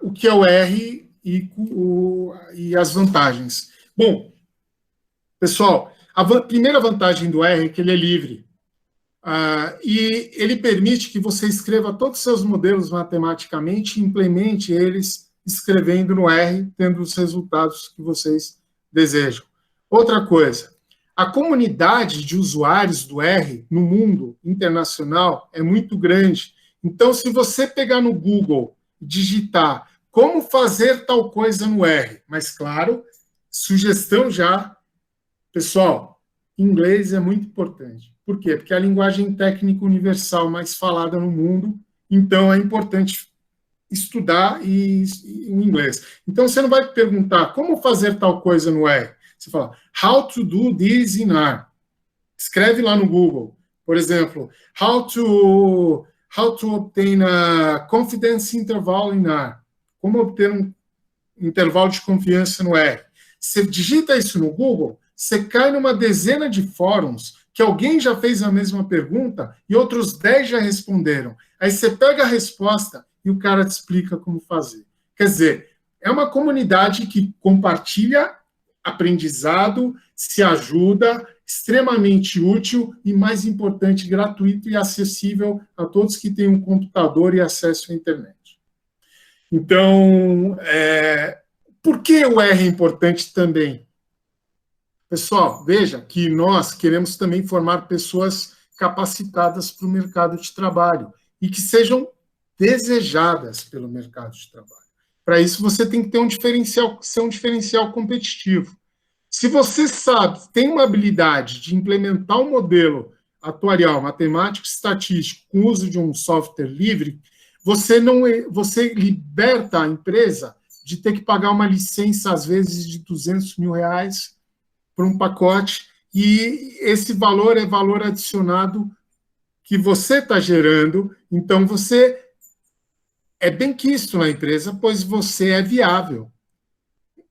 o que é o R e as vantagens. Bom, pessoal, a primeira vantagem do R é que ele é livre. E ele permite que você escreva todos os seus modelos matematicamente e implemente eles escrevendo no R, tendo os resultados que vocês desejam. Outra coisa, a comunidade de usuários do R no mundo internacional é muito grande. Então, se você pegar no Google e digitar como fazer tal coisa no R, mas, claro, sugestão já, pessoal, inglês é muito importante. Por quê? Porque é a linguagem técnica universal mais falada no mundo, então é importante estudar o inglês. Então, você não vai perguntar como fazer tal coisa no R. Você fala, how to do this in R. Escreve lá no Google. Por exemplo, how to obtain a confidence interval in R. Como obter um intervalo de confiança no R. Você digita isso no Google, você cai numa dezena de fóruns que alguém já fez a mesma pergunta e outros 10 já responderam. Aí você pega a resposta e o cara te explica como fazer. Quer dizer, é uma comunidade que compartilha aprendizado, se ajuda, extremamente útil e, mais importante, gratuito e acessível a todos que têm um computador e acesso à internet. Então, por que o R é importante também? Pessoal, veja que nós queremos também formar pessoas capacitadas para o mercado de trabalho e que sejam desejadas pelo mercado de trabalho. Para isso, você tem que ter ser um diferencial competitivo. Se você tem uma habilidade de implementar um modelo atuarial, matemático e estatístico, com o uso de um software livre, você liberta a empresa de ter que pagar uma licença, às vezes, de R$200 mil por um pacote, e esse valor é valor adicionado que você está gerando, então você é benquisto na empresa, pois você é viável.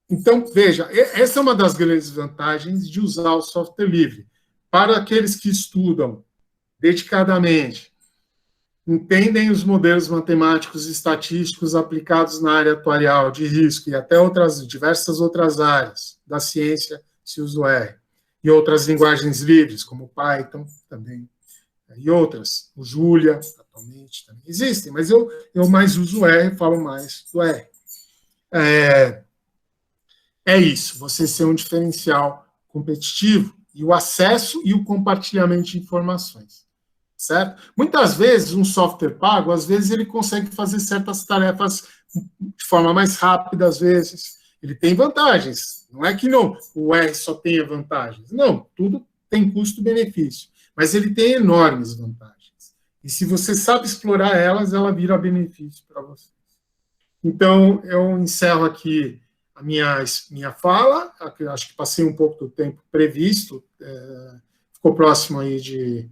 Então, veja, essa é uma das grandes vantagens de usar o software livre. Para aqueles que estudam dedicadamente, entendem os modelos matemáticos e estatísticos aplicados na área atuarial de risco e até diversas outras áreas da ciência, se usa o R, e outras linguagens livres, como Python também, e outras, o Julia, atualmente, também existem, mas eu mais uso o R, falo mais do R. É isso, você ser um diferencial competitivo, e o acesso e o compartilhamento de informações, certo? Muitas vezes, um software pago, às vezes ele consegue fazer certas tarefas de forma mais rápida, às vezes. Ele tem vantagens. Não é que o R só tenha vantagens. Não, tudo tem custo-benefício. Mas ele tem enormes vantagens. E se você sabe explorar elas, ela vira benefício para você. Então, eu encerro aqui a minha fala. Acho que passei um pouco do tempo previsto. Ficou próximo aí de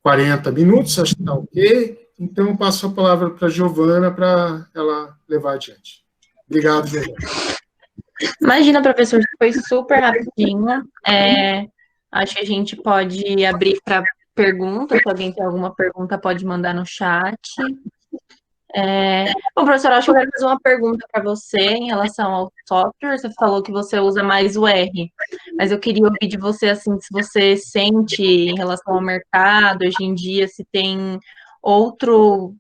40 minutos, acho que está ok. Então, eu passo a palavra para a Giovana para ela levar adiante. Obrigado, Giovana. Imagina, professor, foi super rapidinho. Acho que a gente pode abrir para perguntas. Se alguém tem alguma pergunta, pode mandar no chat. Bom, professor, acho que eu quero fazer uma pergunta para você em relação ao software. Você falou que você usa mais o R, mas eu queria ouvir de você, assim, se você sente em relação ao mercado, hoje em dia, se tem outro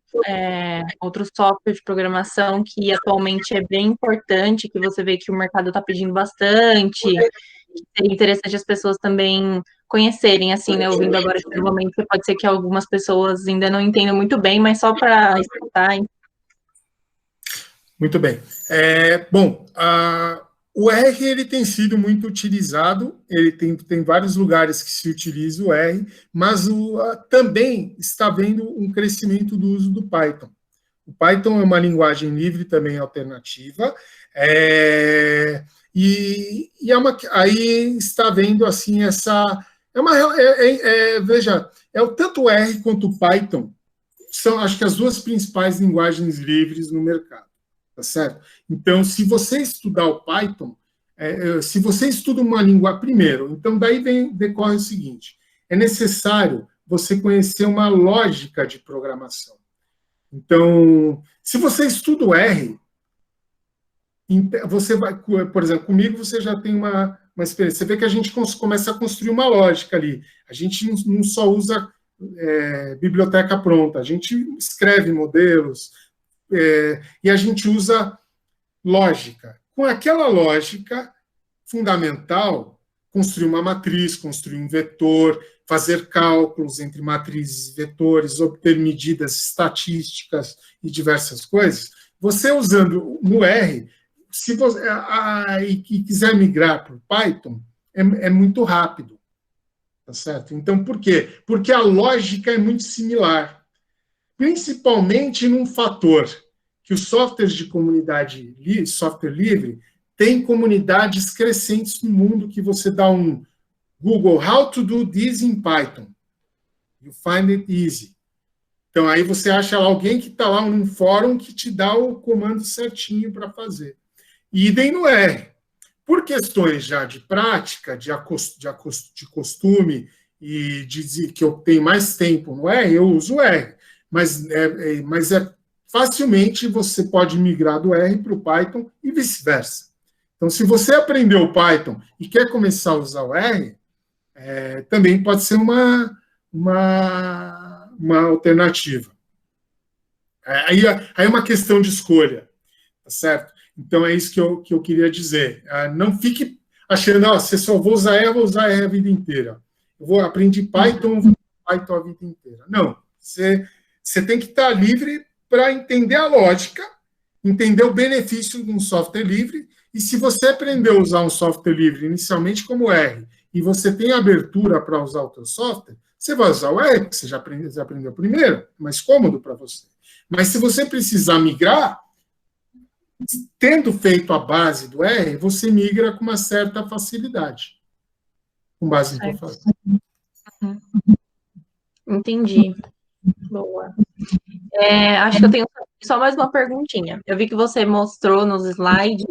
software de programação que atualmente é bem importante, que você vê que o mercado está pedindo bastante, que seria interessante as pessoas também conhecerem, assim, né, ouvindo agora esse momento, que pode ser que algumas pessoas ainda não entendam muito bem, mas só para escutar. Muito bem. Bom, o R ele tem sido muito utilizado, ele tem vários lugares que se utiliza o R, mas também está havendo um crescimento do uso do Python. O Python é uma linguagem livre também alternativa, aí está havendo assim veja, tanto o R quanto o Python são, acho que, as duas principais linguagens livres no mercado, tá certo? Então, se você estudar o Python, se você estuda uma língua primeiro, então daí decorre o seguinte: é necessário você conhecer uma lógica de programação. Então, se você estuda o R, Você vai, por exemplo, comigo você já tem uma experiência. Você vê que a gente começa a construir uma lógica ali. A gente não só usa biblioteca pronta, a gente escreve modelos e a gente usa lógica. Com aquela lógica fundamental, construir uma matriz, construir um vetor, fazer cálculos entre matrizes e vetores, obter medidas estatísticas e diversas coisas. Você usando no R, se você e quiser migrar para o Python, é muito rápido. Tá certo? Então, por quê? Porque a lógica é muito similar, principalmente num fator que os softwares de comunidade, software livre, tem comunidades crescentes no mundo que você dá um Google, how to do this in Python. You find it easy. Então, aí você acha alguém que está lá num fórum que te dá o comando certinho para fazer. Idem no R. Por questões já de prática, de costume, e de que eu tenho mais tempo no R, eu uso o R. Mas facilmente você pode migrar do R para o Python e vice-versa. Então, se você aprendeu o Python e quer começar a usar o R, também pode ser uma alternativa. Aí é uma questão de escolha, tá certo? Então, é isso que eu queria dizer. Não fique achando, você só vou usar R a vida inteira. Eu aprendi Python, vou usar Python a vida inteira. Não, você tem que estar livre para entender a lógica, entender o benefício de um software livre, e se você aprendeu a usar um software livre inicialmente como R, e você tem abertura para usar o seu software, você vai usar o R, porque você já aprendeu primeiro, é mais cômodo para você. Mas se você precisar migrar, tendo feito a base do R, você migra com uma certa facilidade, com base no que eu falei. Entendi. Boa. Acho que eu tenho só mais uma perguntinha. Eu vi que você mostrou nos slides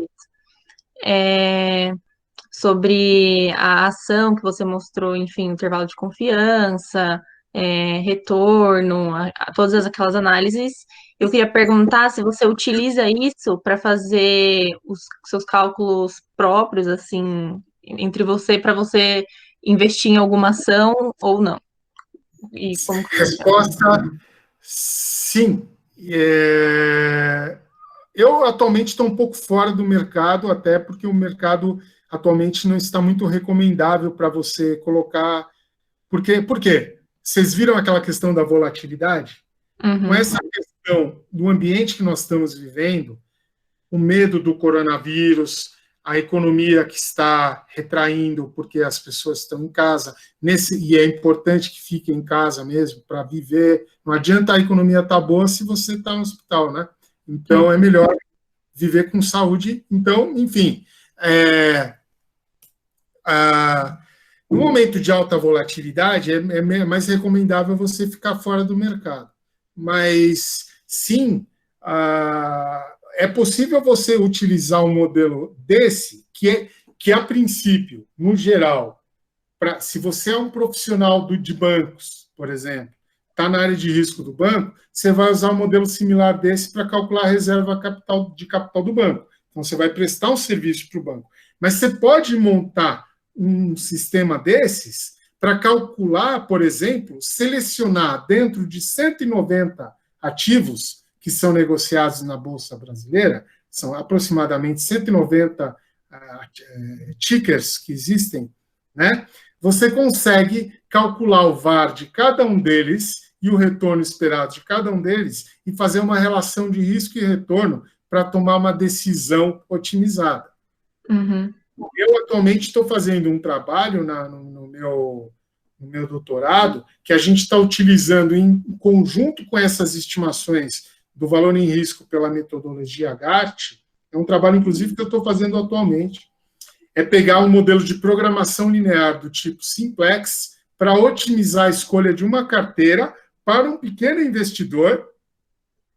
sobre a ação que você mostrou, enfim, intervalo de confiança, retorno, todas aquelas análises. Eu queria perguntar se você utiliza isso para fazer os seus cálculos próprios, assim, entre você, para você investir em alguma ação ou não. E como que Resposta, sim. Eu atualmente estou um pouco fora do mercado, até porque o mercado atualmente não está muito recomendável para você colocar. Por quê? Vocês viram aquela questão da volatilidade? Uhum. Com essa questão do ambiente que nós estamos vivendo, o medo do coronavírus, a economia que está retraindo porque as pessoas estão em casa, e é importante que fiquem em casa mesmo para viver. Não adianta a economia estar boa se você está no hospital, né? Então, é melhor viver com saúde. Então, enfim, no momento de alta volatilidade, é mais recomendável você ficar fora do mercado. Mas, sim, é possível você utilizar um modelo desse, que a princípio, no geral, se você é um profissional de bancos, por exemplo, está na área de risco do banco, você vai usar um modelo similar desse para calcular a reserva de capital do banco. Então, você vai prestar um serviço para o banco. Mas você pode montar um sistema desses para calcular, por exemplo, selecionar dentro de 190 ativos que são negociados na Bolsa Brasileira, são aproximadamente 190 tickers que existem, né? Você consegue calcular o VaR de cada um deles e o retorno esperado de cada um deles e fazer uma relação de risco e retorno para tomar uma decisão otimizada. Uhum. Eu, atualmente, estou fazendo um trabalho no meu doutorado que a gente está utilizando em conjunto com essas estimações do valor em risco pela metodologia GART. É um trabalho, inclusive, que eu estou fazendo atualmente. É pegar um modelo de programação linear do tipo Simplex para otimizar a escolha de uma carteira para um pequeno investidor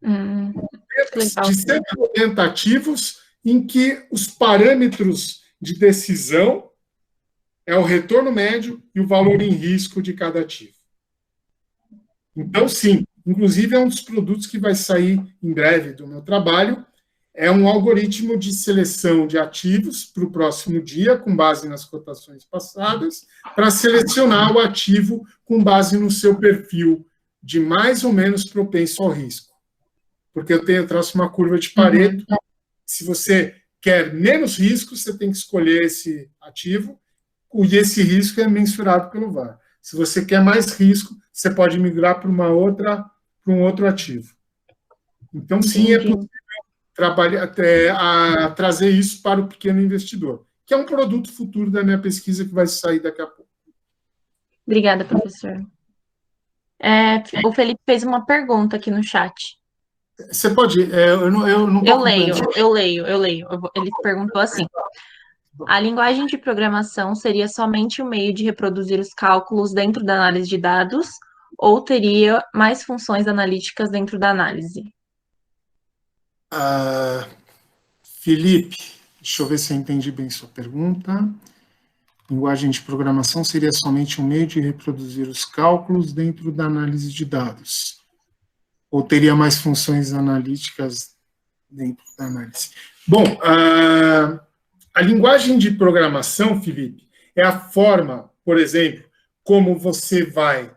de 190 ativos em que os parâmetros de decisão é o retorno médio e o valor em risco de cada ativo. Então, sim, inclusive é um dos produtos que vai sair em breve do meu trabalho, É um algoritmo de seleção de ativos para o próximo dia, com base nas cotações passadas, para selecionar o ativo com base no seu perfil de mais ou menos propenso ao risco. Porque eu traço uma curva de Pareto. Se você quer menos risco, você tem que escolher esse ativo, e esse risco é mensurado pelo VaR. Se você quer mais risco, você pode migrar para um outro ativo. Então, sim, é possível trazer isso para o pequeno investidor, que é um produto futuro da minha pesquisa que vai sair daqui a pouco. Obrigada, professor. O Felipe fez uma pergunta aqui no chat. Você pode... eu não Eu leio. Ele perguntou assim: a linguagem de programação seria somente o meio de reproduzir os cálculos dentro da análise de dados, ou teria mais funções analíticas dentro da análise? Felipe, deixa eu ver se eu entendi bem sua pergunta. Linguagem de programação seria somente um meio de reproduzir os cálculos dentro da análise de dados, ou teria mais funções analíticas dentro da análise? Bom, a linguagem de programação, Felipe, é a forma, por exemplo, como você vai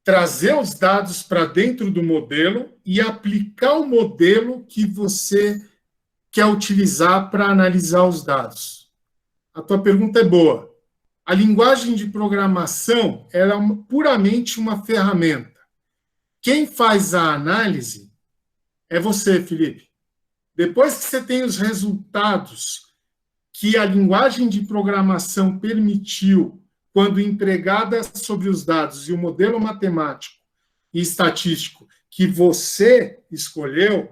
trazer os dados para dentro do modelo e aplicar o modelo que você quer utilizar para analisar os dados. A tua pergunta é boa. A linguagem de programação ela é puramente uma ferramenta. Quem faz a análise é você, Felipe. Depois que você tem os resultados que a linguagem de programação permitiu, quando empregada sobre os dados e o modelo matemático e estatístico que você escolheu,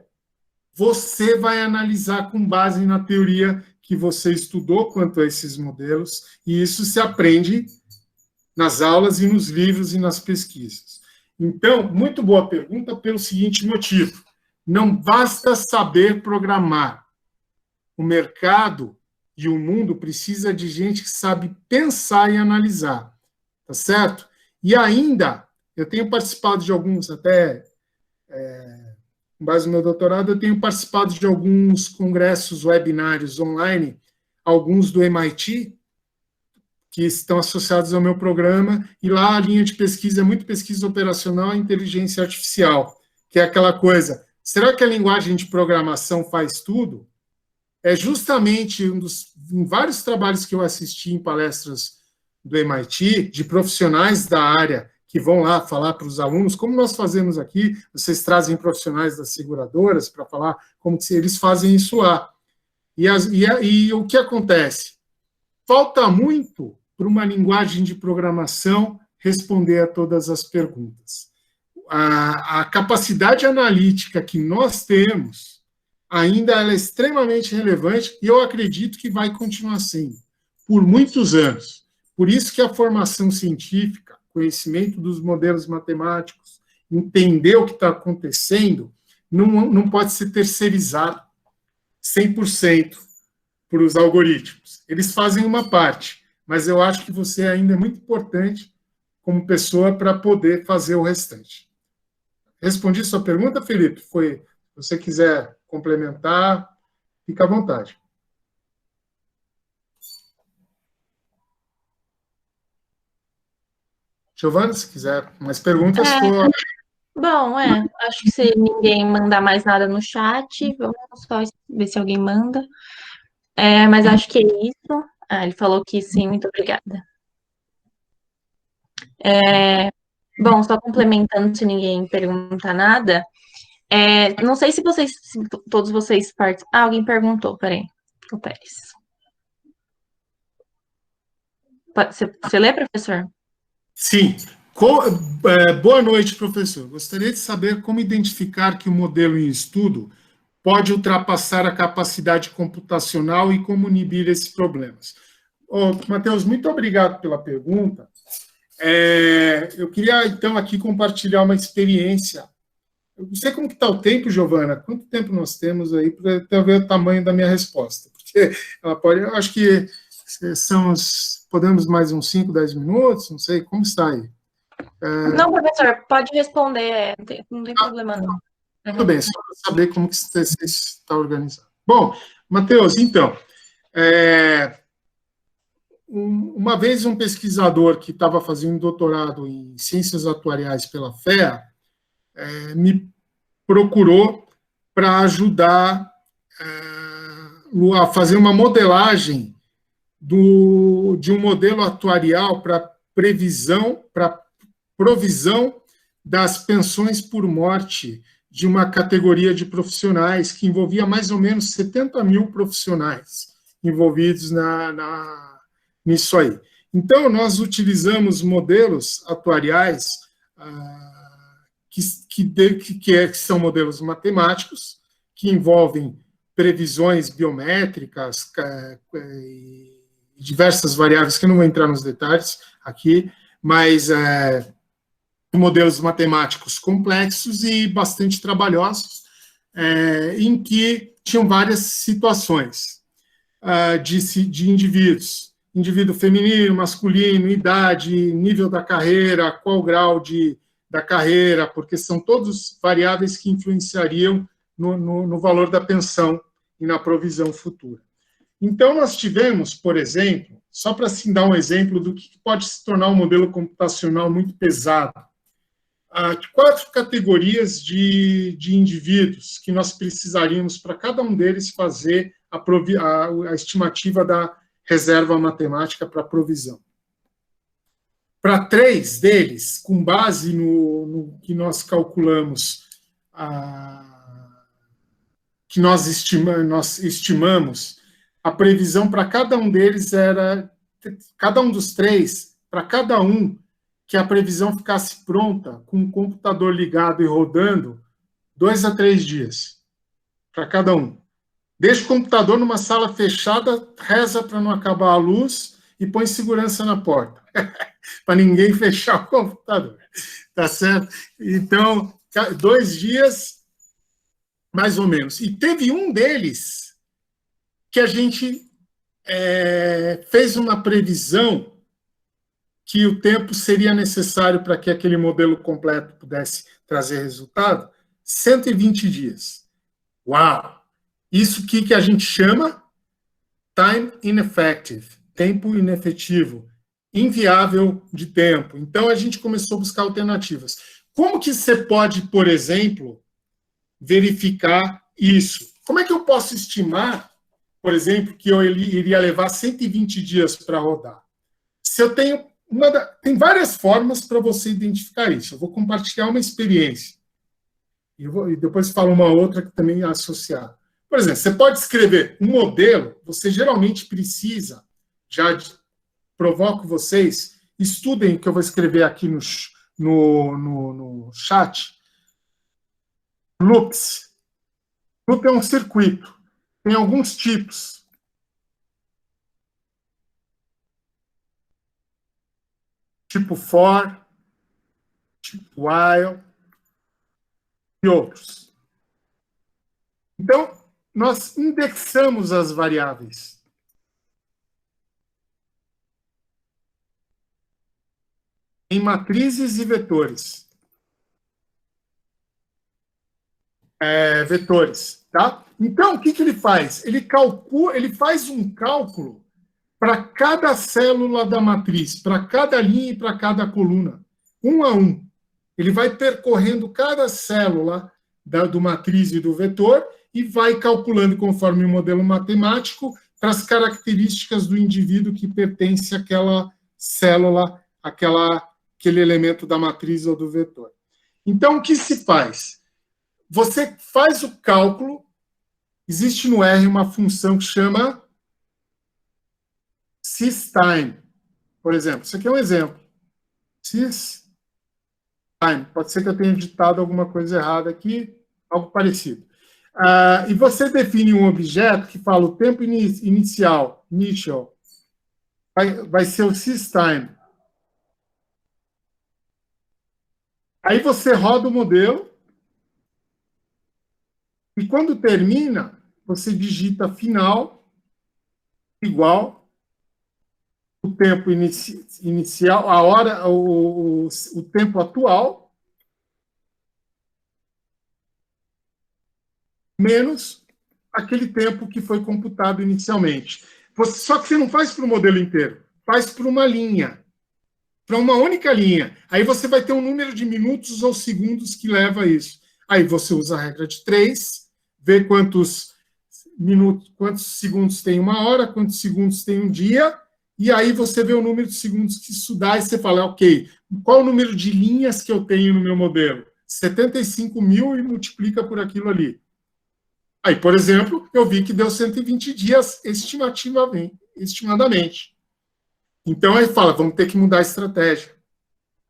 você vai analisar com base na teoria que você estudou quanto a esses modelos, e isso se aprende nas aulas e nos livros e nas pesquisas. Então, muito boa pergunta pelo seguinte motivo: não basta saber programar. O mercado e o mundo precisa de gente que sabe pensar e analisar, tá certo? E ainda, eu tenho participado de alguns, até com base no meu doutorado, eu tenho participado de alguns congressos, webinários online, alguns do MIT, que estão associados ao meu programa, e lá a linha de pesquisa é muito pesquisa operacional e inteligência artificial, que é aquela coisa, será que a linguagem de programação faz tudo? É justamente em vários trabalhos que eu assisti em palestras do MIT, de profissionais da área que vão lá falar para os alunos, como nós fazemos aqui, vocês trazem profissionais das seguradoras para falar como que eles fazem isso lá. E o que acontece? Falta muito para uma linguagem de programação responder a todas as perguntas. A capacidade analítica que nós temos ainda ela é extremamente relevante e eu acredito que vai continuar sendo por muitos anos. Por isso que a formação científica, conhecimento dos modelos matemáticos, entender o que está acontecendo, não pode ser terceirizado 100% para os algoritmos. Eles fazem uma parte, mas eu acho que você ainda é muito importante como pessoa para poder fazer o restante. Respondi sua pergunta, Felipe? Se você quiser complementar, fica à vontade. Giovana, se quiser mais perguntas, Bom, acho que se ninguém mandar mais nada no chat, vamos só ver se alguém manda. Mas acho que é isso. Ele falou que sim, muito obrigada. Bom, só complementando, se ninguém perguntar nada, não sei se todos vocês participam. Alguém perguntou, peraí. O Pérez. Você lê, professor? Sim. Boa noite, professor. Gostaria de saber como identificar que o modelo em estudo pode ultrapassar a capacidade computacional e como inibir esses problemas. Matheus, muito obrigado pela pergunta. Eu queria, então, aqui compartilhar uma experiência. Eu não sei como que está o tempo, Giovana. Quanto tempo nós temos aí para ver o tamanho da minha resposta? Porque ela pode... Eu acho que podemos mais uns 5, 10 minutos, não sei, como está aí? Não, professor, pode responder, não tem problema não. Tudo bem, só para saber como que você está organizado. Bom, Matheus, então, uma vez um pesquisador que estava fazendo doutorado em ciências atuariais pela FEA me procurou para ajudar a fazer uma modelagem de um modelo atuarial para provisão das pensões por morte de uma categoria de profissionais que envolvia mais ou menos 70 mil profissionais envolvidos nisso aí. Então, nós utilizamos modelos atuariais que são modelos matemáticos, que envolvem previsões biométricas, diversas variáveis, que eu não vou entrar nos detalhes aqui, mas modelos matemáticos complexos e bastante trabalhosos, em que tinham várias situações de indivíduos. Indivíduo feminino, masculino, idade, nível da carreira, qual grau da carreira, porque são todos variáveis que influenciariam no valor da pensão e na provisão futura. Então, nós tivemos, por exemplo, só para assim, dar um exemplo do que pode se tornar um modelo computacional muito pesado, 4 categorias de indivíduos que nós precisaríamos para cada um deles fazer a estimativa da reserva matemática para provisão. Para 3 deles, com base no que nós calculamos, que nós estimamos, a previsão para cada um deles era, cada um dos 3, para cada um, que a previsão ficasse pronta, com o computador ligado e rodando, 2 a 3 dias, para cada um. Deixa o computador numa sala fechada, reza para não acabar a luz e põe segurança na porta, para ninguém fechar o computador, tá certo? Então, 2 dias, mais ou menos. E teve um deles que a gente fez uma previsão que o tempo seria necessário para que aquele modelo completo pudesse trazer resultado, 120 dias. Uau! Isso que a gente chama time ineffective, tempo inefetivo, inviável de tempo. Então, a gente começou a buscar alternativas. Como que você pode, por exemplo, verificar isso? Como é que eu posso estimar, por exemplo, que eu iria levar 120 dias para rodar? Se eu tenho tem várias formas para você identificar isso. Eu vou compartilhar uma experiência. E depois falo uma outra que também é associada. Por exemplo, você pode escrever um modelo, você geralmente precisa, provoco vocês, estudem o que eu vou escrever aqui no chat. Loops. Loop é um circuito. Tem alguns tipos. Tipo for, tipo while e outros. Então, nós indexamos as variáveis. Em matrizes e vetores. Vetores, tá? Então, o que ele faz? Ele faz um cálculo para cada célula da matriz, para cada linha e para cada coluna, um a um. Ele vai percorrendo cada célula do matriz e do vetor e vai calculando conforme o modelo matemático para as características do indivíduo que pertence àquela célula, aquele elemento da matriz ou do vetor. Então, o que se faz? Você faz o cálculo, existe no R uma função que chama sys_time, por exemplo. Isso aqui é um exemplo. Sys_time. Pode ser que eu tenha digitado alguma coisa errada aqui, algo parecido. E você define um objeto que fala o tempo initial, vai ser o sys_time. Aí você roda o modelo e quando termina, você digita final igual o tempo inicial, a hora, o tempo atual, menos aquele tempo que foi computado inicialmente. Só que você não faz para o modelo inteiro, faz para uma linha, para uma única linha. Aí você vai ter um número de minutos ou segundos que leva a isso. Aí você usa a regra de 3, vê quantos minutos, quantos segundos tem uma hora, quantos segundos tem um dia, e aí você vê o número de segundos que isso dá e você fala, ok, qual o número de linhas que eu tenho no meu modelo? 75 mil e multiplica por aquilo ali. Aí, por exemplo, eu vi que deu 120 dias estimadamente. Então, aí fala, vamos ter que mudar a estratégia.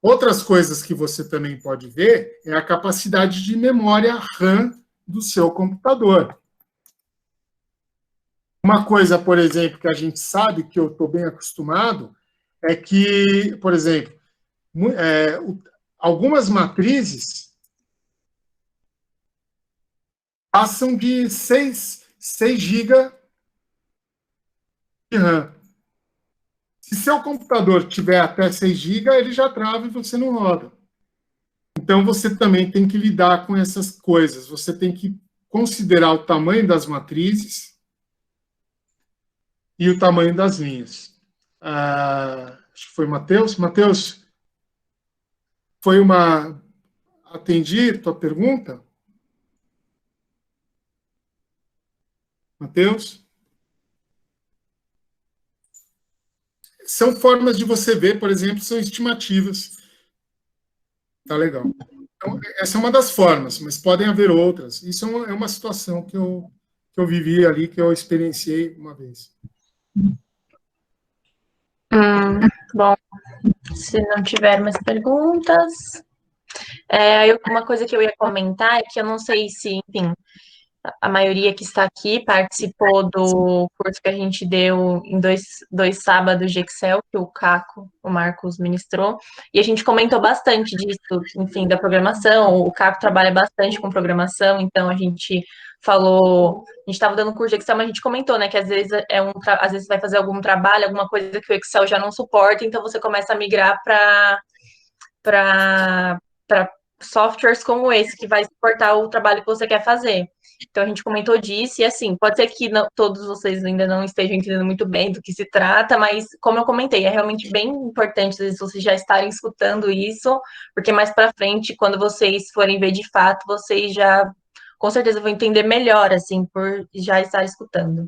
Outras coisas que você também pode ver é a capacidade de memória RAM do seu computador. Uma coisa, por exemplo, que a gente sabe, que eu estou bem acostumado, é que, por exemplo, algumas matrizes passam de 6 GB de RAM. Se seu computador tiver até 6 GB, ele já trava e você não roda. Então, você também tem que lidar com essas coisas. Você tem que considerar o tamanho das matrizes e o tamanho das linhas. Acho que foi Matheus. Matheus, atendi tua pergunta? Matheus? São formas de você ver, por exemplo, são estimativas. Tá legal. Então, essa é uma das formas, mas podem haver outras. Isso é uma situação que eu vivi ali, que eu experienciei uma vez. Bom, se não tiver mais perguntas, uma coisa que eu ia comentar é que eu não sei se, enfim, a maioria que está aqui participou do curso que a gente deu em dois sábados de Excel, que o Marcos ministrou, e a gente comentou bastante disso, enfim, da programação. O Caco trabalha bastante com programação, então a gente estava dando curso de Excel, mas a gente comentou, né, que às vezes às vezes vai fazer algum trabalho, alguma coisa que o Excel já não suporta, então você começa a migrar para softwares como esse, que vai suportar o trabalho que você quer fazer. Então, a gente comentou disso, e assim, pode ser que todos vocês ainda não estejam entendendo muito bem do que se trata, mas, como eu comentei, é realmente bem importante, às vezes, vocês já estarem escutando isso, porque mais para frente, quando vocês forem ver de fato, vocês já, com certeza, vão entender melhor, assim, por já estar escutando.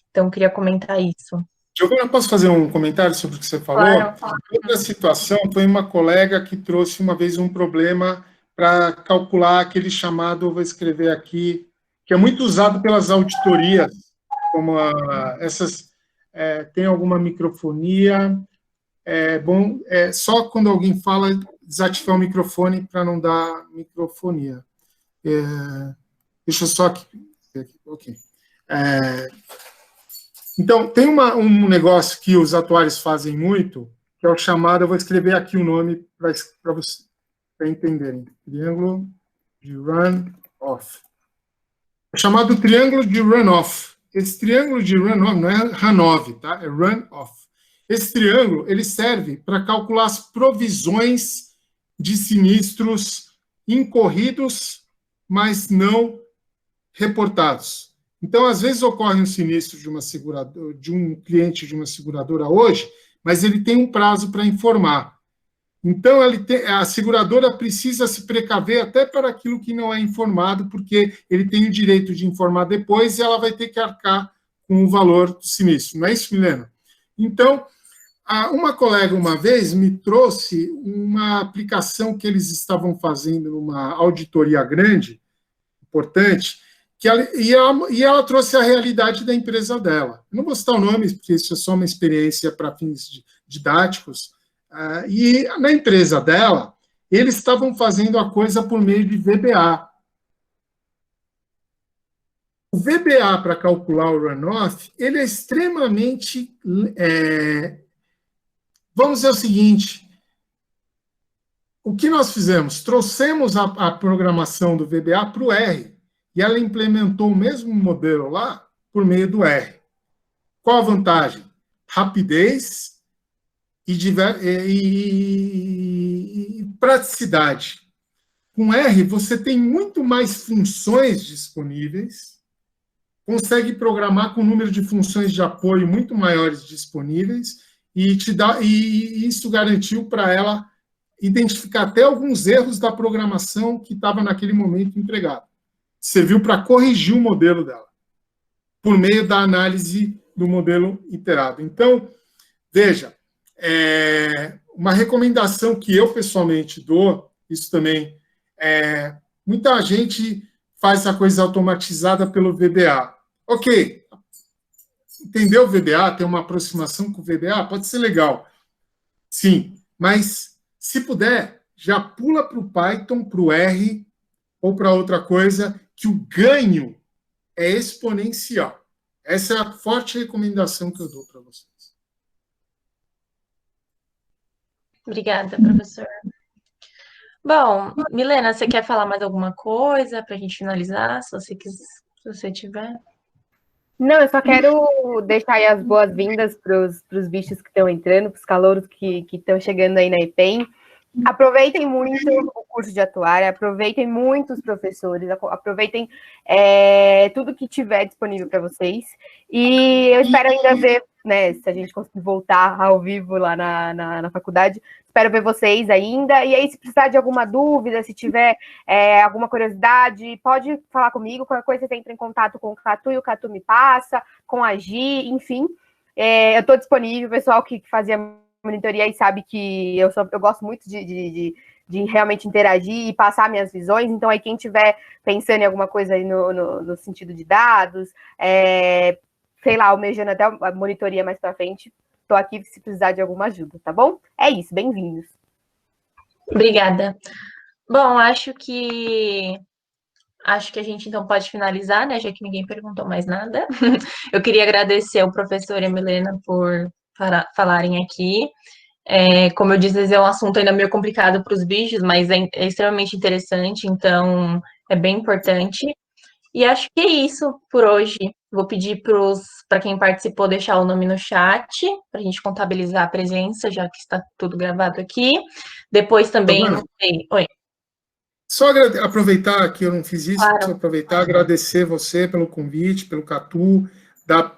Então, eu queria comentar isso. Giovana, posso fazer um comentário sobre o que você falou? Claro. Outra situação foi uma colega que trouxe uma vez um problema para calcular aquele chamado, vou escrever aqui, que é muito usado pelas auditorias, como tem alguma microfonia. Só quando alguém fala, desativar o microfone para não dar microfonia. Deixa eu só aqui. Ok. Então, tem um negócio que os atuários fazem muito, que é o chamado, eu vou escrever aqui o nome para vocês entenderem. Triângulo de runoff. É chamado triângulo de runoff. Esse triângulo de runoff não é runoff, tá? É runoff. Esse triângulo, ele serve para calcular as provisões de sinistros incorridos, mas não reportados. Então, às vezes ocorre um sinistro de um cliente de uma seguradora hoje, mas ele tem um prazo para informar. Então, a seguradora precisa se precaver até para aquilo que não é informado, porque ele tem o direito de informar depois e ela vai ter que arcar com o valor do sinistro. Não é isso, Milena? Então, uma colega uma vez me trouxe uma aplicação que eles estavam fazendo numa auditoria grande, importante, e ela trouxe a realidade da empresa dela. Eu não vou citar o nome, porque isso é só uma experiência para fins didáticos. E na empresa dela, eles estavam fazendo a coisa por meio de VBA. O VBA, para calcular o runoff, ele é extremamente... Vamos dizer o seguinte, o que nós fizemos? Trouxemos a programação do VBA para o R, e ela implementou o mesmo modelo lá por meio do R. Qual a vantagem? Rapidez e praticidade. Com R, você tem muito mais funções disponíveis, consegue programar com um número de funções de apoio muito maiores disponíveis, e isso garantiu para ela identificar até alguns erros da programação que estava naquele momento empregado. Serviu para corrigir o modelo dela, por meio da análise do modelo iterado. Então, veja, uma recomendação que eu pessoalmente dou, isso também, muita gente faz essa coisa automatizada pelo VBA. Ok, entendeu o VBA, tem uma aproximação com o VBA, pode ser legal, sim, mas se puder, já pula para o Python, para o R ou para outra coisa, que o ganho é exponencial. Essa é a forte recomendação que eu dou para vocês. Obrigada, professor. Bom, Milena, você quer falar mais alguma coisa para a gente finalizar, se você tiver? Não, eu só quero deixar aí as boas-vindas para os bichos que estão entrando, para os calouros que estão chegando aí na EPEM. Aproveitem muito o curso de atuária, aproveitem muito os professores, aproveitem tudo que tiver disponível para vocês. E eu espero ainda ver, né, se a gente conseguir voltar ao vivo lá na faculdade, espero ver vocês ainda. E aí, se precisar de alguma dúvida, se tiver alguma curiosidade, pode falar comigo. Qualquer coisa, você entra em contato com o Catu e o Catu me passa, com a Gi, enfim. Eu estou disponível, o pessoal que fazia monitoria e sabe que eu gosto muito de realmente interagir e passar minhas visões. Então, aí quem estiver pensando em alguma coisa aí no sentido de dados, sei lá, almejando até a monitoria mais para frente, estou aqui se precisar de alguma ajuda, tá bom? É isso, bem-vindos. Obrigada. Bom, acho que a gente então pode finalizar, né, já que ninguém perguntou mais nada. Eu queria agradecer ao professor e a Milena por falarem aqui. Como eu disse, é um assunto ainda meio complicado para os bichos, mas é extremamente interessante, então é bem importante. E acho que é isso por hoje. Vou pedir para quem participou deixar o nome no chat, para a gente contabilizar a presença, já que está tudo gravado aqui. Depois também, não sei. Oi. Só aproveitar que eu não fiz isso, Claro. Aproveitar, agradecer você pelo convite, pelo Catu, dar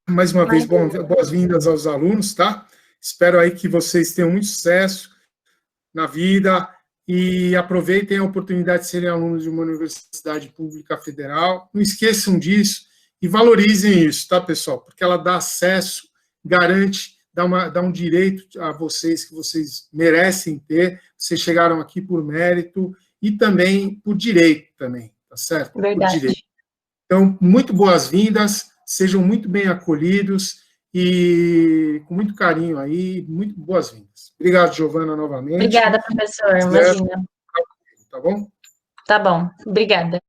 mais uma vez boas-vindas aos alunos, tá? Espero aí que vocês tenham muito sucesso na vida e aproveitem a oportunidade de serem alunos de uma universidade pública federal. Não esqueçam disso e valorizem isso, tá, pessoal? Porque ela dá acesso, garante, dá um direito a vocês que vocês merecem ter. Vocês chegaram aqui por mérito e também por direito também, tá certo? Verdade. Por direito. Então, muito boas-vindas, sejam muito bem acolhidos e com muito carinho aí, muito boas-vindas. Obrigado, Giovana, novamente. Obrigada, professor, imagina. Tá bom? Tá bom, obrigada.